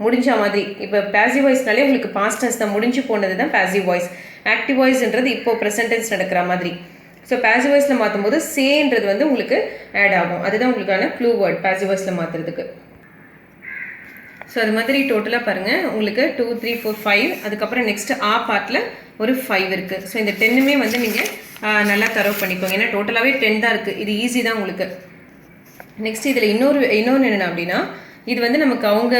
முடிஞ்ச மாதிரி. இப்போ பாசிவ் வாய்ஸ்னாலே உங்களுக்கு பாஸ்ட் டென்ஸ் தான், முடிஞ்சு போனது தான் பாசிவ் வாய்ஸ். ஆக்டிவ் வாய்ஸ்ன்றது இப்போ ப்ரெசன்ட் டென்ஸ் நடக்கிற மாதிரி. ஸோ பாசிவ் வாய்ஸில் மாற்றும் போது சேன்றது வந்து உங்களுக்கு ஆட் ஆகும். அதுதான் உங்களுக்கான க்ளூ வேர்ட் பாசிவ் வாய்ஸில் மாற்றுறதுக்கு. ஸோ அது மாதிரி டோட்டலாக பாருங்கள் உங்களுக்கு 2, 3, 4, 5. அதுக்கப்புறம் நெக்ஸ்ட்டு பார்ட்டில் ஒரு 5 இருக்குது. ஸோ இந்த 10மே வந்து நீங்கள் நல்லா தரவு பண்ணிக்கோங்க. ஏன்னா டோட்டலாகவே 10 தான் இருக்குது. இது ஈஸி தான் உங்களுக்கு. நெக்ஸ்ட் இதில் இன்னொன்று என்னென்ன அப்படின்னா, இது வந்து நமக்கு அவங்க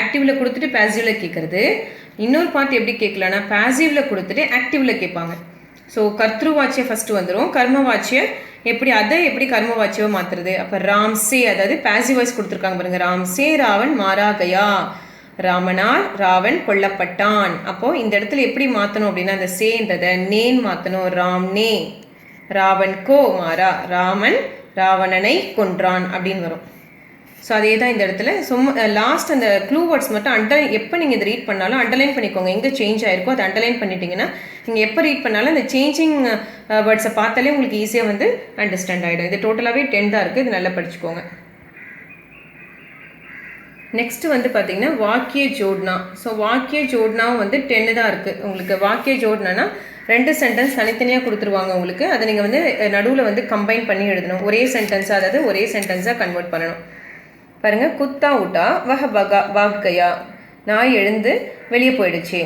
ஆக்டிவில் கொடுத்துட்டு பாசிட்டிவில் கேட்குறது. இன்னொரு பார்ட் எப்படி கேட்கலான்னா பாசிட்டிவில் கொடுத்துட்டு ஆக்டிவில் கேட்பாங்க. ஸோ கர்த்ரு வாட்சிய ஃபஸ்ட்டு வந்துடும், கர்ம வாட்சிய எப்படி கர்ம வாட்சியவை மாற்றுறது. அப்போ ராம்சே, அதாவது பாசிவ் வாய்ஸ் கொடுத்துருக்காங்க பாருங்கள். ராம்சே ராவன் மாரா கயா, ராமனால் ராவன் கொல்லப்பட்டான். அப்போது இந்த இடத்துல எப்படி மாற்றணும் அப்படின்னா அந்த சேன்றதை நேன் மாற்றணும். ராம் நே ராவன் கோ மாரா, ராமன் ராவணனை கொன்றான் அப்படின்னு வரும். ஸோ அதே தான் இந்த இடத்துல. லாஸ்ட் அந்த க்ளூ வேர்ட்ஸ் மட்டும் எப்போ நீங்கள் இதை ரீட் பண்ணாலும் அண்டர்லைன் பண்ணிக்கோங்க. எங்கே சேஞ்ச் ஆகிருக்கோ அதை அண்டர்லைன் பண்ணிட்டீங்கன்னா நீங்கள் எப்போ ரீட் பண்ணாலும் அந்த சேஞ்சிங் வேர்ட்ஸை பார்த்தாலே உங்களுக்கு ஈஸியாக வந்து அண்டர்ஸ்டாண்ட் ஆகிடும். இது டோட்டலாகவே 10 தான் இருக்குது. இது நல்லா படிச்சுக்கோங்க. நெக்ஸ்ட்டு வந்து பார்த்தீங்கன்னா வாக்கிய ஜோட்னா. ஸோ வாக்கிய ஜோட்னாவும் வந்து 10 தான் இருக்குது உங்களுக்கு. வாக்கிய ஜோட்னா 2 சென்டென்ஸ் தனித்தனியாக கொடுத்துருவாங்க உங்களுக்கு. அதை நீங்கள் வந்து நடுவில் வந்து கம்பைன் பண்ணி எழுதணும். ஒரே சென்டென்ஸாக, அதாவது ஒரே சென்டென்ஸாக கன்வெர்ட் பண்ணணும். பாருங்கள், குத்தா ஊட்டா வஹ பாக் கயா, நாய் எழுந்து வெளியே போயிடுச்சு.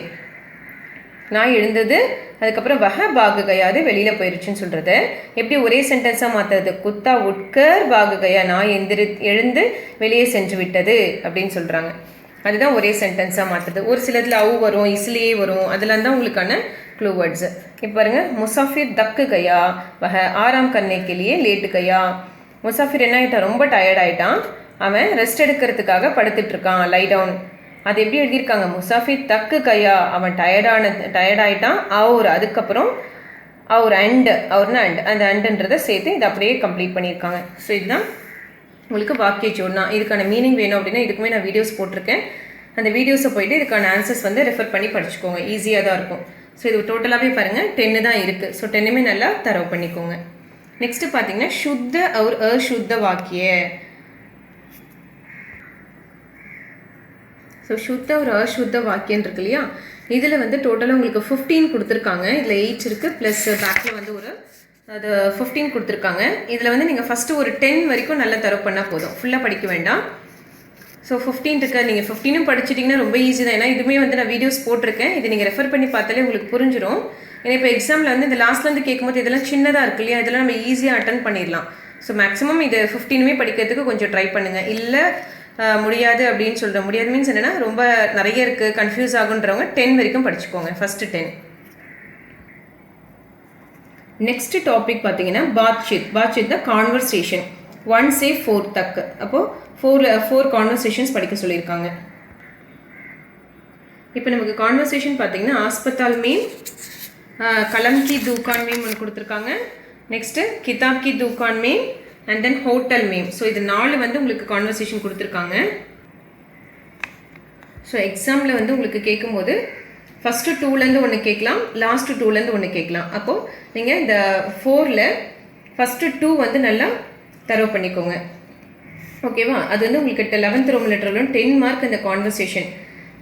நாய் எழுந்தது, அதுக்கப்புறம் வஹ பாகு கயா, அது வெளியில் போயிடுச்சுன்னு சொல்கிறது. எப்படி ஒரே சென்டென்ஸாக மாற்றுறது? குத்தா உட்கர் பாகு கயா, நாய் எழுந்து வெளியே சென்று விட்டது அப்படின்னு சொல்கிறாங்க. அதுதான் ஒரே சென்டென்ஸாக மாற்றுறது. ஒரு சிலதில் அவு வரும், இஸ்லியே வரும், அதெல்லாம் தான் உங்களுக்கான க்ளூ வேர்ட்ஸு. இப்போ பாருங்கள், முசாஃபிர் தக்கு கயா வஹ ஆராம் கர்னே கே லியே லேட்டு கயா. முசாஃபிர் என்ன ஆகிட்டான்? ரொம்ப டயர்ட் ஆகிட்டான். அவன் ரெஸ்ட் எடுக்கிறதுக்காக படுத்துட்ருக்கான், லை டவுன். அது எப்படி எழுதியிருக்காங்க? முசாஃபிர் தக்கு கையா, அவன் டயர்டாயிட்டான். அதுக்கப்புறம் அவர்னா அந்த அண்டுன்றதை சேர்த்து இதை அப்படியே கம்ப்ளீட் பண்ணியிருக்காங்க. ஸோ இதுதான் உங்களுக்கு வாக்கிய ஜோட்னா. இதுக்கான மீனிங் வேணும் அப்படின்னா இதுக்குமே நான் வீடியோஸ் போட்டிருக்கேன். அந்த வீடியோஸை போயிட்டு இதுக்கான ஆன்சர்ஸ் வந்து ரெஃபர் பண்ணி படிச்சுக்கோங்க. ஈஸியாக தான் இருக்கும். ஸோ இது டோட்டலாகவே பாருங்கள் 10 தான் இருக்குது. ஸோ 10மே நல்லா தரவு பண்ணிக்கோங்க. நெக்ஸ்ட்டு பார்த்தீங்கன்னா சுத்த और अशुद्ध வாக்கிய. ஸோ சுத்த ஒரு அசுத்த வாக்கியம் இருக்கு இல்லையா, இதில் வந்து டோட்டலாக உங்களுக்கு 15 கொடுத்துருக்காங்க. இதில் 8 இருக்குது, ப்ளஸ் பேக்கில் வந்து அது 15 கொடுத்துருக்காங்க. இதில் வந்து நீங்கள் ஃபஸ்ட்டு ஒரு 10 வரைக்கும் நல்லா தரவு பண்ணால் போதும், ஃபுல்லாக படிக்க வேண்டாம். ஸோ 15 இருக்குது. நீங்கள் 15ம் படிச்சிட்டிங்கன்னா ரொம்ப ஈஸி தான். ஏன்னா இதுவுமே வந்து நான் வீடியோஸ் போட்டிருக்கேன். இது நீங்கள் ரெஃபர் பண்ணி பார்த்தாலே உங்களுக்கு புரிஞ்சிடும். ஏன்னா இப்போ எக்ஸாமில் வந்து இந்த லாஸ்ட்லேருந்து கேட்கும்போது இதெல்லாம் சின்னதாக இருக்கு இல்லையா, இதெல்லாம் நம்ம ஈஸியாக அட்டன் பண்ணிடலாம். ஸோ மேக்ஸிமம் இது 15மே படிக்கிறதுக்கு கொஞ்சம் ட்ரை பண்ணுங்கள். இல்லை முடியாது அப்படின்னு சொல்கிறேன். முடியாது மீன்ஸ் என்னென்னா ரொம்ப நிறைய இருக்குது, கன்ஃபியூஸ் ஆகுன்றவங்க 10 வரைக்கும் படிச்சுக்கோங்க, ஃபஸ்ட்டு 10. நெக்ஸ்ட் டாபிக் பார்த்தீங்கன்னா பாத்ஷித் த கான்வர்சேஷன் 1 से 4 தக். அப்போது 4 கான்வர்சேஷன்ஸ் படிக்க சொல்லியிருக்காங்க. இப்போ நமக்கு கான்வர்சேஷன் பார்த்தீங்கன்னா ஆஸ்பத்தால் மீம், கலம் கி தூக்கான் மீம் ஒன்று கொடுத்துருக்காங்க. நெக்ஸ்ட்டு கிதாப் கி தூக்கான் மீம் அண்ட் தென் ஹோட்டல் மீம். ஸோ இது 4 வந்து உங்களுக்கு கான்வர்சேஷன் கொடுத்துருக்காங்க. ஸோ எக்ஸாமில் வந்து உங்களுக்கு கேட்கும்போது ஃபஸ்ட்டு 2லேருந்து ஒன்று கேட்கலாம், லாஸ்ட்டு 2லேருந்து ஒன்று கேட்கலாம். அப்போது நீங்கள் இந்த 4ல் ஃபஸ்ட்டு 2 வந்து நல்லா தரவு பண்ணிக்கோங்க. ஓகேவா? அது வந்து உங்களுக்கு 11th ரோமன் லெட்டரில் 10 மார்க் இந்த கான்வர்சேஷன்.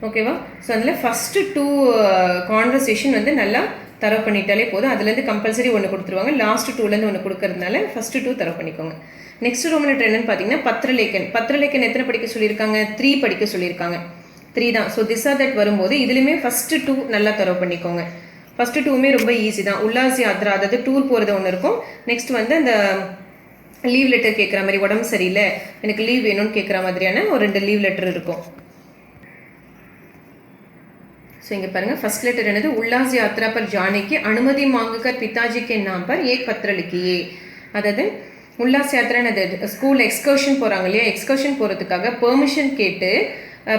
ஓகேவா? ஸோ அதில் ஃபஸ்ட்டு 2 கான்வர்சேஷன் வந்து நல்லா தரவு பண்ணிட்டாலே போதும். அதுலேருந்து கம்பல்சரி ஒன்று கொடுத்துருவாங்க. லாஸ்ட்டு 2லேருந்து ஒன்று கொடுக்கறதுனால ஃபஸ்ட்டு 2 தரவு பண்ணிக்கோங்க. நெக்ஸ்ட் ரோமன் லெட்டர் என்னன்னு பார்த்தீங்கன்னா பத்ரலேக்கன். பத்ரலேக்கன் எத்தனை படிக்க சொல்லியிருக்காங்க? 3 படிக்க சொல்லியிருக்காங்க. 3 தான். ஸோ திஸ் ஆர் தட் வரும்போது இதுலேயுமே ஃபஸ்ட்டு 2 நல்லா தரவு பண்ணிக்கோங்க. ஃபஸ்ட்டு 2மே ரொம்ப ஈஸி தான். உல்லாஸ் யாத்ரா, அதாவது டூர் போகிறது ஒன்று இருக்கும். நெக்ஸ்ட் வந்து அந்த லீவ் லெட்டர் கேட்குற மாதிரி, உடம்பு சரியில்லை எனக்கு லீவ் வேணும்னு கேட்குற மாதிரியான ஒரு 2 லீவ் லெட்டர் இருக்கும். ஸோ இங்கே பாருங்கள், ஃபர்ஸ்ட் லெட்டர் என்னது? உல்லாஸ் யாத்ரா பர் ஜானேக்கு அனுமதி மாங்குகர் பிதாஜி கே நாம் பர் ஏக் பத்ர லிக்கியே. அதாவது உல்லாஸ் யாத்திரான்னு ஸ்கூல் எக்ஸ்கர்ஷன் போகிறாங்க இல்லையா, எக்ஸ்கர்ஷன் போகிறதுக்காக பெர்மிஷன் கேட்டு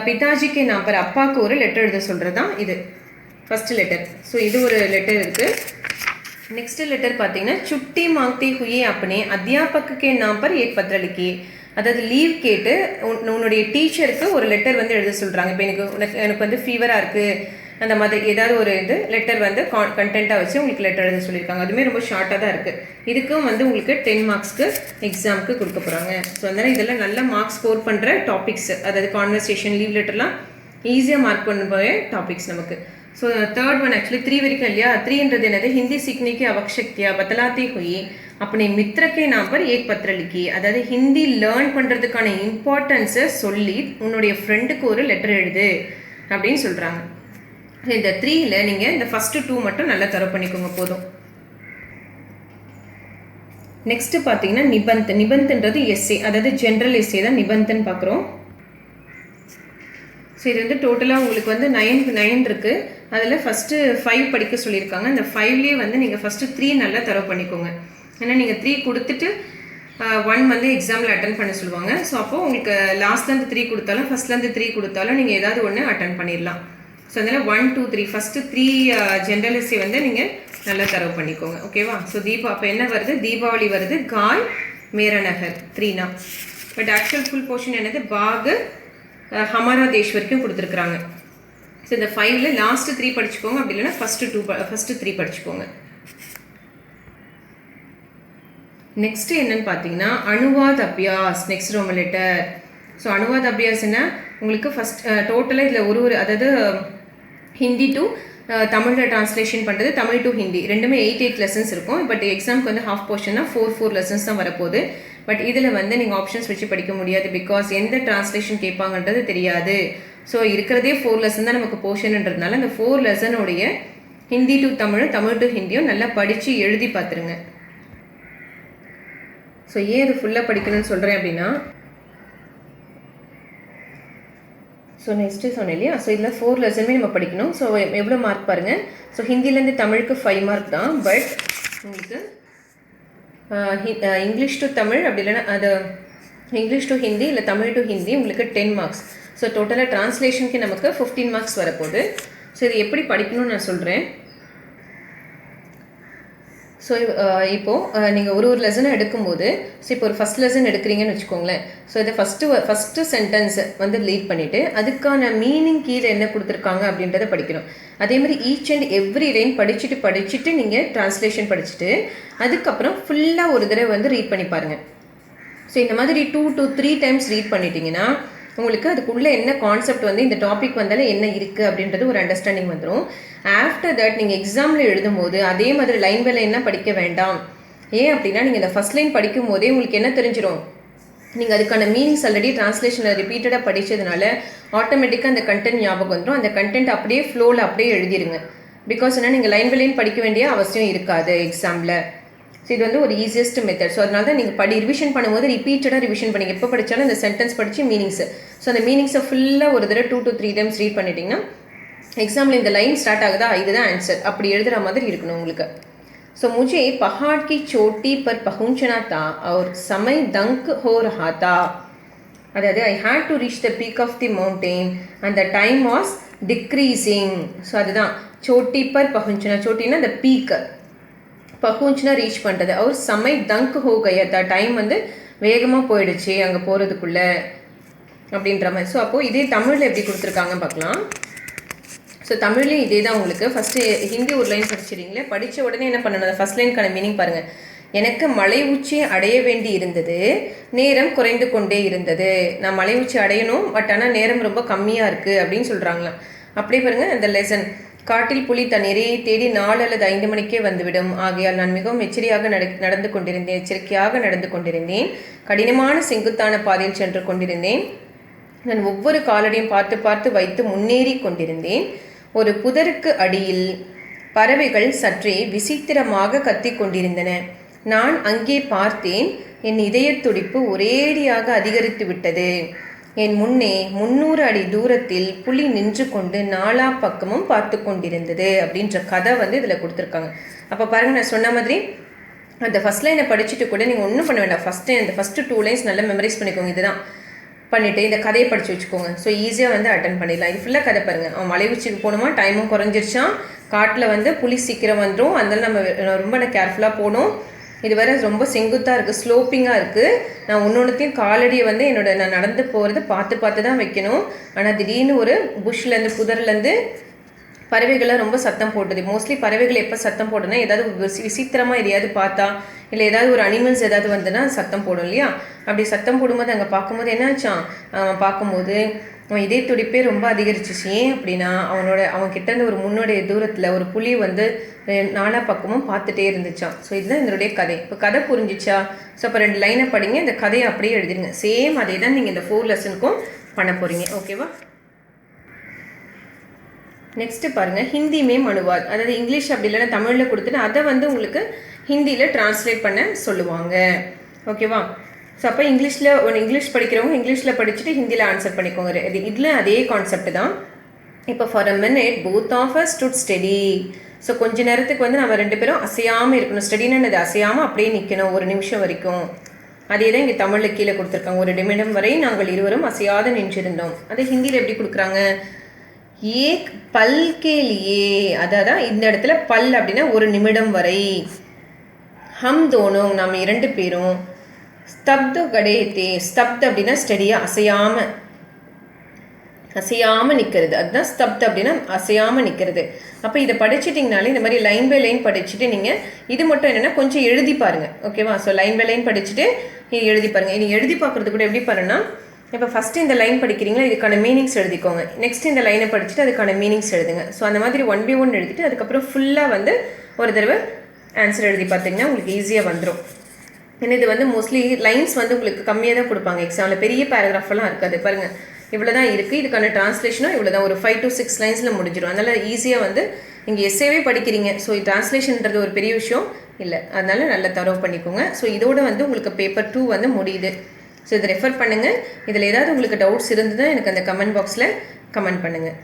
பிதாஜிக்கு நாம் பர் அப்பாவுக்கு ஒரு லெட்டர் எழுத சொல்கிறது தான் இது ஃபஸ்ட்டு லெட்டர். ஸோ இது ஒரு லெட்டர் இருக்குது. நெக்ஸ்ட் லெட்டர் பார்த்தீங்கன்னா சுட்டி மாங்கத்தி ஹுயே அப்பனே அத்தியாபக்கு நாம் பர் ஏக் பத்ர லிக்கியே. அதாவது லீவ் கேட்டு உன்னுடைய டீச்சருக்கு ஒரு லெட்டர் வந்து எழுத சொல்கிறாங்க. இப்போ எனக்கு வந்து ஃபீவராக இருக்குது அந்த மாதிரி ஏதாவது ஒரு இது லெட்டர் வந்து கண்டென்ட்டாக வச்சு உங்களுக்கு லெட்டர் எழுத சொல்லியிருக்காங்க. அதுவுமே ரொம்ப ஷார்ட்டாக தான் இருக்குது. இதுக்கும் வந்து உங்களுக்கு 10 மார்க்ஸ்க்கு எக்ஸாமுக்கு கொடுக்க போகிறாங்க. ஸோ அதனால் இதெல்லாம் நல்ல மார்க்ஸ் ஸ்கோர் பண்ணுற டாபிக்ஸ். அதாவது கான்வர்சேஷன், லீவ் லெட்டர்லாம் ஈஸியாக மார்க் பண்ண போகிற டாபிக்ஸ் நமக்கு. ஸோ தேர்ட் ஒன் ஆக்சுவலி 3 வரைக்கும் இல்லையா. 3ன்றது என்னது? ஹிந்தி சீக்னேக்கு அவக்ஷக்தியா பத்தலாத்தே ஹுயி அப்படி மித்திரக்கே நம்பர் ஏக் பத்ர லிக்கி. அதாவது ஹிந்தி லேர்ன் பண்ணுறதுக்கான இம்பார்ட்டன்ஸை சொல்லி உன்னுடைய ஃப்ரெண்டுக்கு ஒரு லெட்டர் எழுது அப்படின்னு சொல்கிறாங்க. இந்த 3ல் நீங்கள் இந்த ஃபஸ்ட்டு 2 மட்டும் நல்லா தரவு பண்ணிக்கோங்க போதும். நெக்ஸ்ட்டு பார்த்தீங்கன்னா நிபந்த். நிபந்த்ன்றது எஸ்ஏ, அதாவது ஜென்ரல் எஸ்ஏ தான் நிபந்தன் பார்க்குறோம். ஸோ இது வந்து டோட்டலாக உங்களுக்கு வந்து 9 இருக்குது. அதில் ஃபஸ்ட்டு 5 படிக்க சொல்லியிருக்காங்க. அந்த 5லேயே வந்து நீங்கள் ஃபஸ்ட்டு 3 நல்லா தரவு பண்ணிக்கோங்க. ஏன்னா நீங்கள் 3 கொடுத்துட்டு 1 வந்து எக்ஸாமில் அட்டன் பண்ண சொல்லுவாங்க. ஸோ அப்போது உங்களுக்கு லாஸ்ட்லேருந்து 3 கொடுத்தாலும் ஃபஸ்ட்லேருந்து 3 கொடுத்தாலும் நீங்கள் ஏதாவது ஒன்று அட்டன் பண்ணிடலாம். ஸோ அதனால் 1, 2, 3 ஃபஸ்ட்டு 3 ஜென்ரல் எஸ்ஏ வந்து நீங்கள் நல்லா தரவு பண்ணிக்கோங்க. ஓகேவா? ஸோ அப்போ என்ன வருது? தீபாவளி வருது, காய் மேரா நகர் 3னா. பட் ஆக்சுவல் ஃபுல் போர்ஷன் என்னது? பாகு ஹமாரா தேஷ் வரைக்கும் கொடுத்துருக்குறாங்க. ஸோ இந்த 5ல் லாஸ்ட்டு 3 படிச்சுக்கோங்க. அப்படி இல்லைன்னா ஃபஸ்ட்டு 3 படிச்சுக்கோங்க. நெக்ஸ்ட்டு என்னன்னு பார்த்தீங்கன்னா அனுவாத் அபியாஸ். Next Roman letter. ஸோ அனுவாத் அபியாஸ் என்ன உங்களுக்கு ஃபஸ்ட் டோட்டலாக இதில் ஒரு அதாவது ஹிந்தி டு தமிழில் ட்ரான்ஸ்லேஷன் பண்ணுறது, தமிழ் டு ஹிந்தி ரெண்டுமே 8 லெசன்ஸ் இருக்கும். பட் எக்ஸாமுக்கு வந்து ஹாஃப் போர்ஷன்னா 4 லெசன்ஸ் தான் வரப்போகுது. பட் இதில் வந்து நீங்கள் ஆப்ஷன்ஸ் வச்சு படிக்க முடியாது. பிகாஸ் எந்த ட்ரான்ஸ்லேஷன் கேட்பாங்கன்றது தெரியாது. ஸோ இருக்கிறதே 4 லெசன் தான் நமக்கு போர்ஷன்ன்றதுனால அந்த 4 லெசனுடைய ஹிந்தி டு தமிழும் தமிழ் டு ஹிந்தியும் நல்லா படித்து எழுதி பார்த்துருங்க. ஸோ ஏன் இது ஃபுல்லாக படிக்கணும்னு சொல்கிறேன் அப்படின்னா, ஸோ நெக்ஸ்ட்டு சொன்னேன் இல்லையா. ஸோ இதில் 4 லெசனுமே நம்ம படிக்கணும். ஸோ எவ்வளோ மார்க் பாருங்கள். ஸோ ஹிந்திலேருந்து தமிழுக்கு 5 மார்க் தான். பட் உங்களுக்கு இங்கிலீஷ் டு தமிழ் அப்படி இல்லைன்னா அது இங்கிலீஷ் டு ஹிந்தி இல்லை தமிழ் டு ஹிந்தி உங்களுக்கு 10 மார்க்ஸ். ஸோ டோட்டலாக ட்ரான்ஸ்லேஷனுக்கு நமக்கு 15 மார்க்ஸ் வரப்போகுது. ஸோ இது எப்படி படிக்கணும்னு நான் சொல்கிறேன். ஸோ இப்போது நீங்கள் ஒரு லெசனை எடுக்கும்போது, ஸோ இப்போ ஒரு ஃபஸ்ட் லெசன் எடுக்கிறீங்கன்னு வச்சுக்கோங்களேன். ஸோ இதை ஃபஸ்ட்டு சென்டென்ஸ் வந்து லீட் பண்ணிவிட்டு அதுக்கான மீனிங் கீழே என்ன கொடுத்துருக்காங்க அப்படின்றத படிக்கணும். அதே மாதிரி ஈச் அண்ட் எவ்ரி லைன் படிச்சுட்டு நீங்கள் ட்ரான்ஸ்லேஷன் படிச்சுட்டு அதுக்கப்புறம் ஃபுல்லாக ஒரு தடவை வந்து ரீட் பண்ணி பாருங்கள். ஸோ இந்த மாதிரி 2 to 3 டைம்ஸ் ரீட் பண்ணிட்டீங்கன்னா உங்களுக்கு அதுக்குள்ளே என்ன கான்செப்ட் வந்து இந்த டாபிக் வந்தாலும் என்ன இருக்குது அப்படின்றது ஒரு அண்டர்ஸ்டாண்டிங் வந்துடும். ஆஃப்டர் தட் நீங்கள் எக்ஸாமில் எழுதும்போது அதே மாதிரி லைன் பை லைனாக படிக்க வேண்டாம். ஏன் அப்படின்னா நீங்கள் இந்த ஃபஸ்ட் லைன் படிக்கும் போதே உங்களுக்கு என்ன தெரிஞ்சிடும், நீங்கள் அதுக்கான மீனிங்ஸ் ஆல்ரெடி ட்ரான்ஸ்லேஷனில் ரிப்பீட்டடாக படித்ததுனால ஆட்டோமேட்டிக்காக அந்த கண்டென்ட் ஞாபகம் வந்துடும். அந்த கண்டென்ட் அப்படியே ஃப்ளோவில் அப்படியே எழுதிருங்க. பிகாஸ் என்ன நீங்கள் லைன் பை லைன் படிக்க வேண்டிய அவசியம் இருக்காது எக்ஸாமில். ஸோ இது வந்து ஒரு ஈஸியஸ்ட் மெத்தட். ஸோ அதனால தான் நீங்கள் ரிவிஷன் பண்ணும்போது ரிப்பீட்டடாக ரிவிஷன் பண்ணிங்க. எப்போ படித்தாலும் இந்த சென்டென்ஸ் படித்து மீனிங்ஸு, ஸோ அந்த மீனிங்ஸை ஃபுல்லாக ஒரு தடவை 2 to 3 டைம்ஸ் ரீட் பண்ணிட்டீங்கன்னா எக்ஸாமில் இந்த லைன் ஸ்டார்ட் ஆகுதா இதுதான் ஆன்சர் அப்படி எழுதுகிற மாதிரி இருக்கணும் உங்களுக்கு. ஸோ मुझे पहाड़ की चोटी पर पहुंचना था और समय दंक हो रहा था. அதாவது I had to reach the peak of the mountain and the time was decreasing. So அதுதான் சோட்டி பர் பகுஞ்சுனா, சோட்டின்னா அந்த பீக்கு, பகுஞ்சுனா ரீச் பண்ணுறது. அவர் சமை தங்க் ஹோ கயா, டைம் வந்து வேகமாக போயிடுச்சு அங்கே போகிறதுக்குள்ளே அப்படின்ற மாதிரி. ஸோ அப்போது இதே தமிழில் எப்படி கொடுத்துருக்காங்க பார்க்கலாம். ஸோ தமிழ்லேயும் இதே தான் உங்களுக்கு. ஃபஸ்ட்டு ஹிந்தி ஒரு லைன் படிச்சிடுறீங்களே, படித்த உடனே என்ன பண்ணணும், அந்த ஃபஸ்ட் லைனுக்கான மீனிங் பாருங்கள். எனக்கு மலை உச்சி அடைய வேண்டி இருந்தது, நேரம் குறைந்து கொண்டே இருந்தது. நான் மலை உச்சி அடையணும், பட் ஆனால் நேரம் ரொம்ப கம்மியாக இருக்குது அப்படின்னு சொல்கிறாங்களாம். அப்படியே பாருங்கள் அந்த லெசன். காட்டில் புலி தன் இரையை தேடி 4 அல்லது 5 மணிக்கே வந்துவிடும். ஆகையால் நான் மிகவும் எச்சரிக்கையாக நடந்து கொண்டிருந்தேன். கடினமான செங்குத்தான பாதையில் சென்று கொண்டிருந்தேன். நான் ஒவ்வொரு காலடியும் பார்த்து பார்த்து வைத்து முன்னேறி கொண்டிருந்தேன். ஒரு புதருக்கு அடியில் பறவைகள் சற்றே விசித்திரமாக கத்திக் கொண்டிருந்தன. நான் அங்கே பார்த்தேன். என் இதயத் துடிப்பு ஒரேடியாக அதிகரித்து விட்டது. என் முன்னே 300 அடி தூரத்தில் புலி நின்று கொண்டு 4 பக்கமும் பார்த்து கொண்டிருந்தது அப்படின்ற கதை வந்து இதில் கொடுத்துருக்காங்க. அப்போ பாருங்கள், நான் சொன்ன மாதிரி அந்த ஃபஸ்ட் லைனை படிச்சுட்டு கூட நீங்கள் ஒன்றும் பண்ண வேண்டாம். அந்த ஃபஸ்ட்டு 2 லைன்ஸ் நல்லா மெமரைஸ் பண்ணிக்கோங்க. இதுதான் பண்ணிவிட்டு இந்த கதையை படித்து வச்சுக்கோங்க. ஸோ ஈஸியாக வந்து அட்டன் பண்ணிடலாம். இது ஃபுல்லாக கதை பாருங்கள். அவன் மலை உச்சிக்கு போகணுமா, டைமும் குறைஞ்சிருச்சான், காட்டில் வந்து புலி சீக்கிரம் வந்துடும், அதனால நம்ம ரொம்ப கேர்ஃபுல்லாக போகணும். இது வேறு ரொம்ப செங்குத்தாக இருக்குது, ஸ்லோப்பிங்காக இருக்குது. நான் ஒன்றொன்றுத்தையும் காலடியை வந்து நான் நடந்து போகிறது பார்த்து தான் வைக்கணும். ஆனால் திடீர்னு ஒரு புஷ்லேருந்து புதர்லேருந்து பறவைகள்லாம் ரொம்ப சத்தம் போட்டுது. மோஸ்ட்லி பறவைகள் எப்போ சத்தம் போடுனா ஏதாவது விசித்திரமாக எதையாவது பார்த்தா, இல்லை ஏதாவது ஒரு அனிமல்ஸ் ஏதாவது வந்துன்னா சத்தம் போடும் இல்லையா. அப்படி சத்தம் போடும்போது அங்கே பார்க்கும்போது என்னாச்சான், பார்க்கும்போது அவன் இதே துடிப்பே ரொம்ப அதிகரிச்சிச்சு. ஏன் அப்படின்னா அவன் கிட்டேருந்து ஒரு 300 தூரத்தில் ஒரு புலி வந்து 4 பக்கமும் பார்த்துட்டே இருந்துச்சான். ஸோ இதுதான் இதனுடைய கதை. இப்போ கதை புரிஞ்சிச்சா? ஸோ அப்போ 2 லைனை படிங்க, இந்த கதையை அப்படியே எழுதிடுங்க. சேம் அதே தான் நீங்கள் இந்த 4 லெசனுக்கும் பண்ண போகிறீங்க. ஓகேவா? நெக்ஸ்ட்டு பாருங்கள், ஹிந்தி மேம் அனுவாத். அதாவது இங்கிலீஷ் அப்படி இல்லைன்னா தமிழில் கொடுத்துட்டு அதை வந்து உங்களுக்கு ஹிந்தியில் ட்ரான்ஸ்லேட் பண்ண சொல்லுவாங்க. ஓகேவா? ஸோ அப்போ இங்கிலீஷ் படிக்கிறவங்க இங்கிலீஷில் படிச்சுட்டு ஹிந்தியில் ஆன்சர் பண்ணிக்கோங்க. இதில் அதே கான்செப்ட் தான். இப்போ for a minute both of us stud steady. So கொஞ்ச நேரத்துக்கு வந்து நம்ம 2 பேரும் அசையாமல் இருக்கணும். ஸ்டெடின்னு அது அசையாமல் அப்படியே நிற்கணும் 1 நிமிஷம் வரைக்கும். அதே தான் இங்கே தமிழில் கீழே கொடுத்துருக்காங்க. 1 நிமிடம் வரை நாங்கள் இருவரும் அசையாத நின்றிருந்தோம். அதை ஹிந்தியில் எப்படி கொடுக்குறாங்க, ஏக் பல் கேலியே. அதான் இந்த இடத்துல பல் அப்படின்னா 1 நிமிடம் வரை. ஹம் தோனும் நாம் 2 பேரும். ஸ்தப்த கடேத்தே. ஸ்தப்த அப்படின்னா ஸ்டடியாக அசையாமல் நிற்கிறது. அதுதான் ஸ்தப்த அப்படின்னா அசையாமல் நிற்கிறது. அப்போ இதை படிச்சிட்டிங்கனாலே இந்த மாதிரி லைன் பை லைன் படிச்சுட்டு நீங்கள் இது மட்டும் என்னென்னா கொஞ்சம் எழுதி பாருங்கள். ஓகேவா? ஸோ லைன் பை லைன் படிச்சுட்டு எழுதி பாருங்கள். நீங்கள் எழுதி பார்க்குறது கூட எப்படி பாருன்னா, இப்போ ஃபஸ்ட்டு இந்த லைன் படிக்கிறீங்களா, இதுக்கான மீனிங்ஸ் எழுதிக்கோங்க. நெக்ஸ்ட் இந்த லைனை படிச்சுட்டு அதுக்கான மீனிங்ஸ் எழுதுங்க. ஸோ அந்த மாதிரி 1 by 1 எழுதிட்டு அதுக்கப்புறம் ஃபுல்லாக வந்து ஒரு தடவை ஆன்சர் எழுதி பார்த்தீங்கன்னா உங்களுக்கு ஈஸியாக வந்துடும். ஏன்னா இது வந்து மோஸ்ட்லி லைன்ஸ் வந்து உங்களுக்கு கம்மியாக தான் கொடுப்பாங்க எக்ஸாமில். பெரிய பேராகிராஃபெல்லாம் இருக்காது. பாருங்கள், இவ்வளோ தான் இருக்குது. இதுக்கான ட்ரான்ஸ்லேஷனும் இவ்வளோ தான், ஒரு 5 to 6 லைன்ஸில் முடிஞ்சிடும். அதனால் ஈஸியாக வந்து நீங்கள் எஸ்ஸேவே படிக்கிறீங்க. ஸோ ட்ரான்ஸ்லேஷன்ன்றது ஒரு பெரிய விஷயம் இல்லை. அதனால் நல்லா தரவு பண்ணிக்கோங்க. ஸோ இதோட வந்து உங்களுக்கு பேப்பர் 2 வந்து முடியுது. ஸோ இதை ரெஃபர் பண்ணுங்கள். இதில் ஏதாவது உங்களுக்கு டவுட்ஸ் இருந்ததுன்னா எனக்கு அந்த கமெண்ட் பாக்ஸில் கமெண்ட் பண்ணுங்கள்.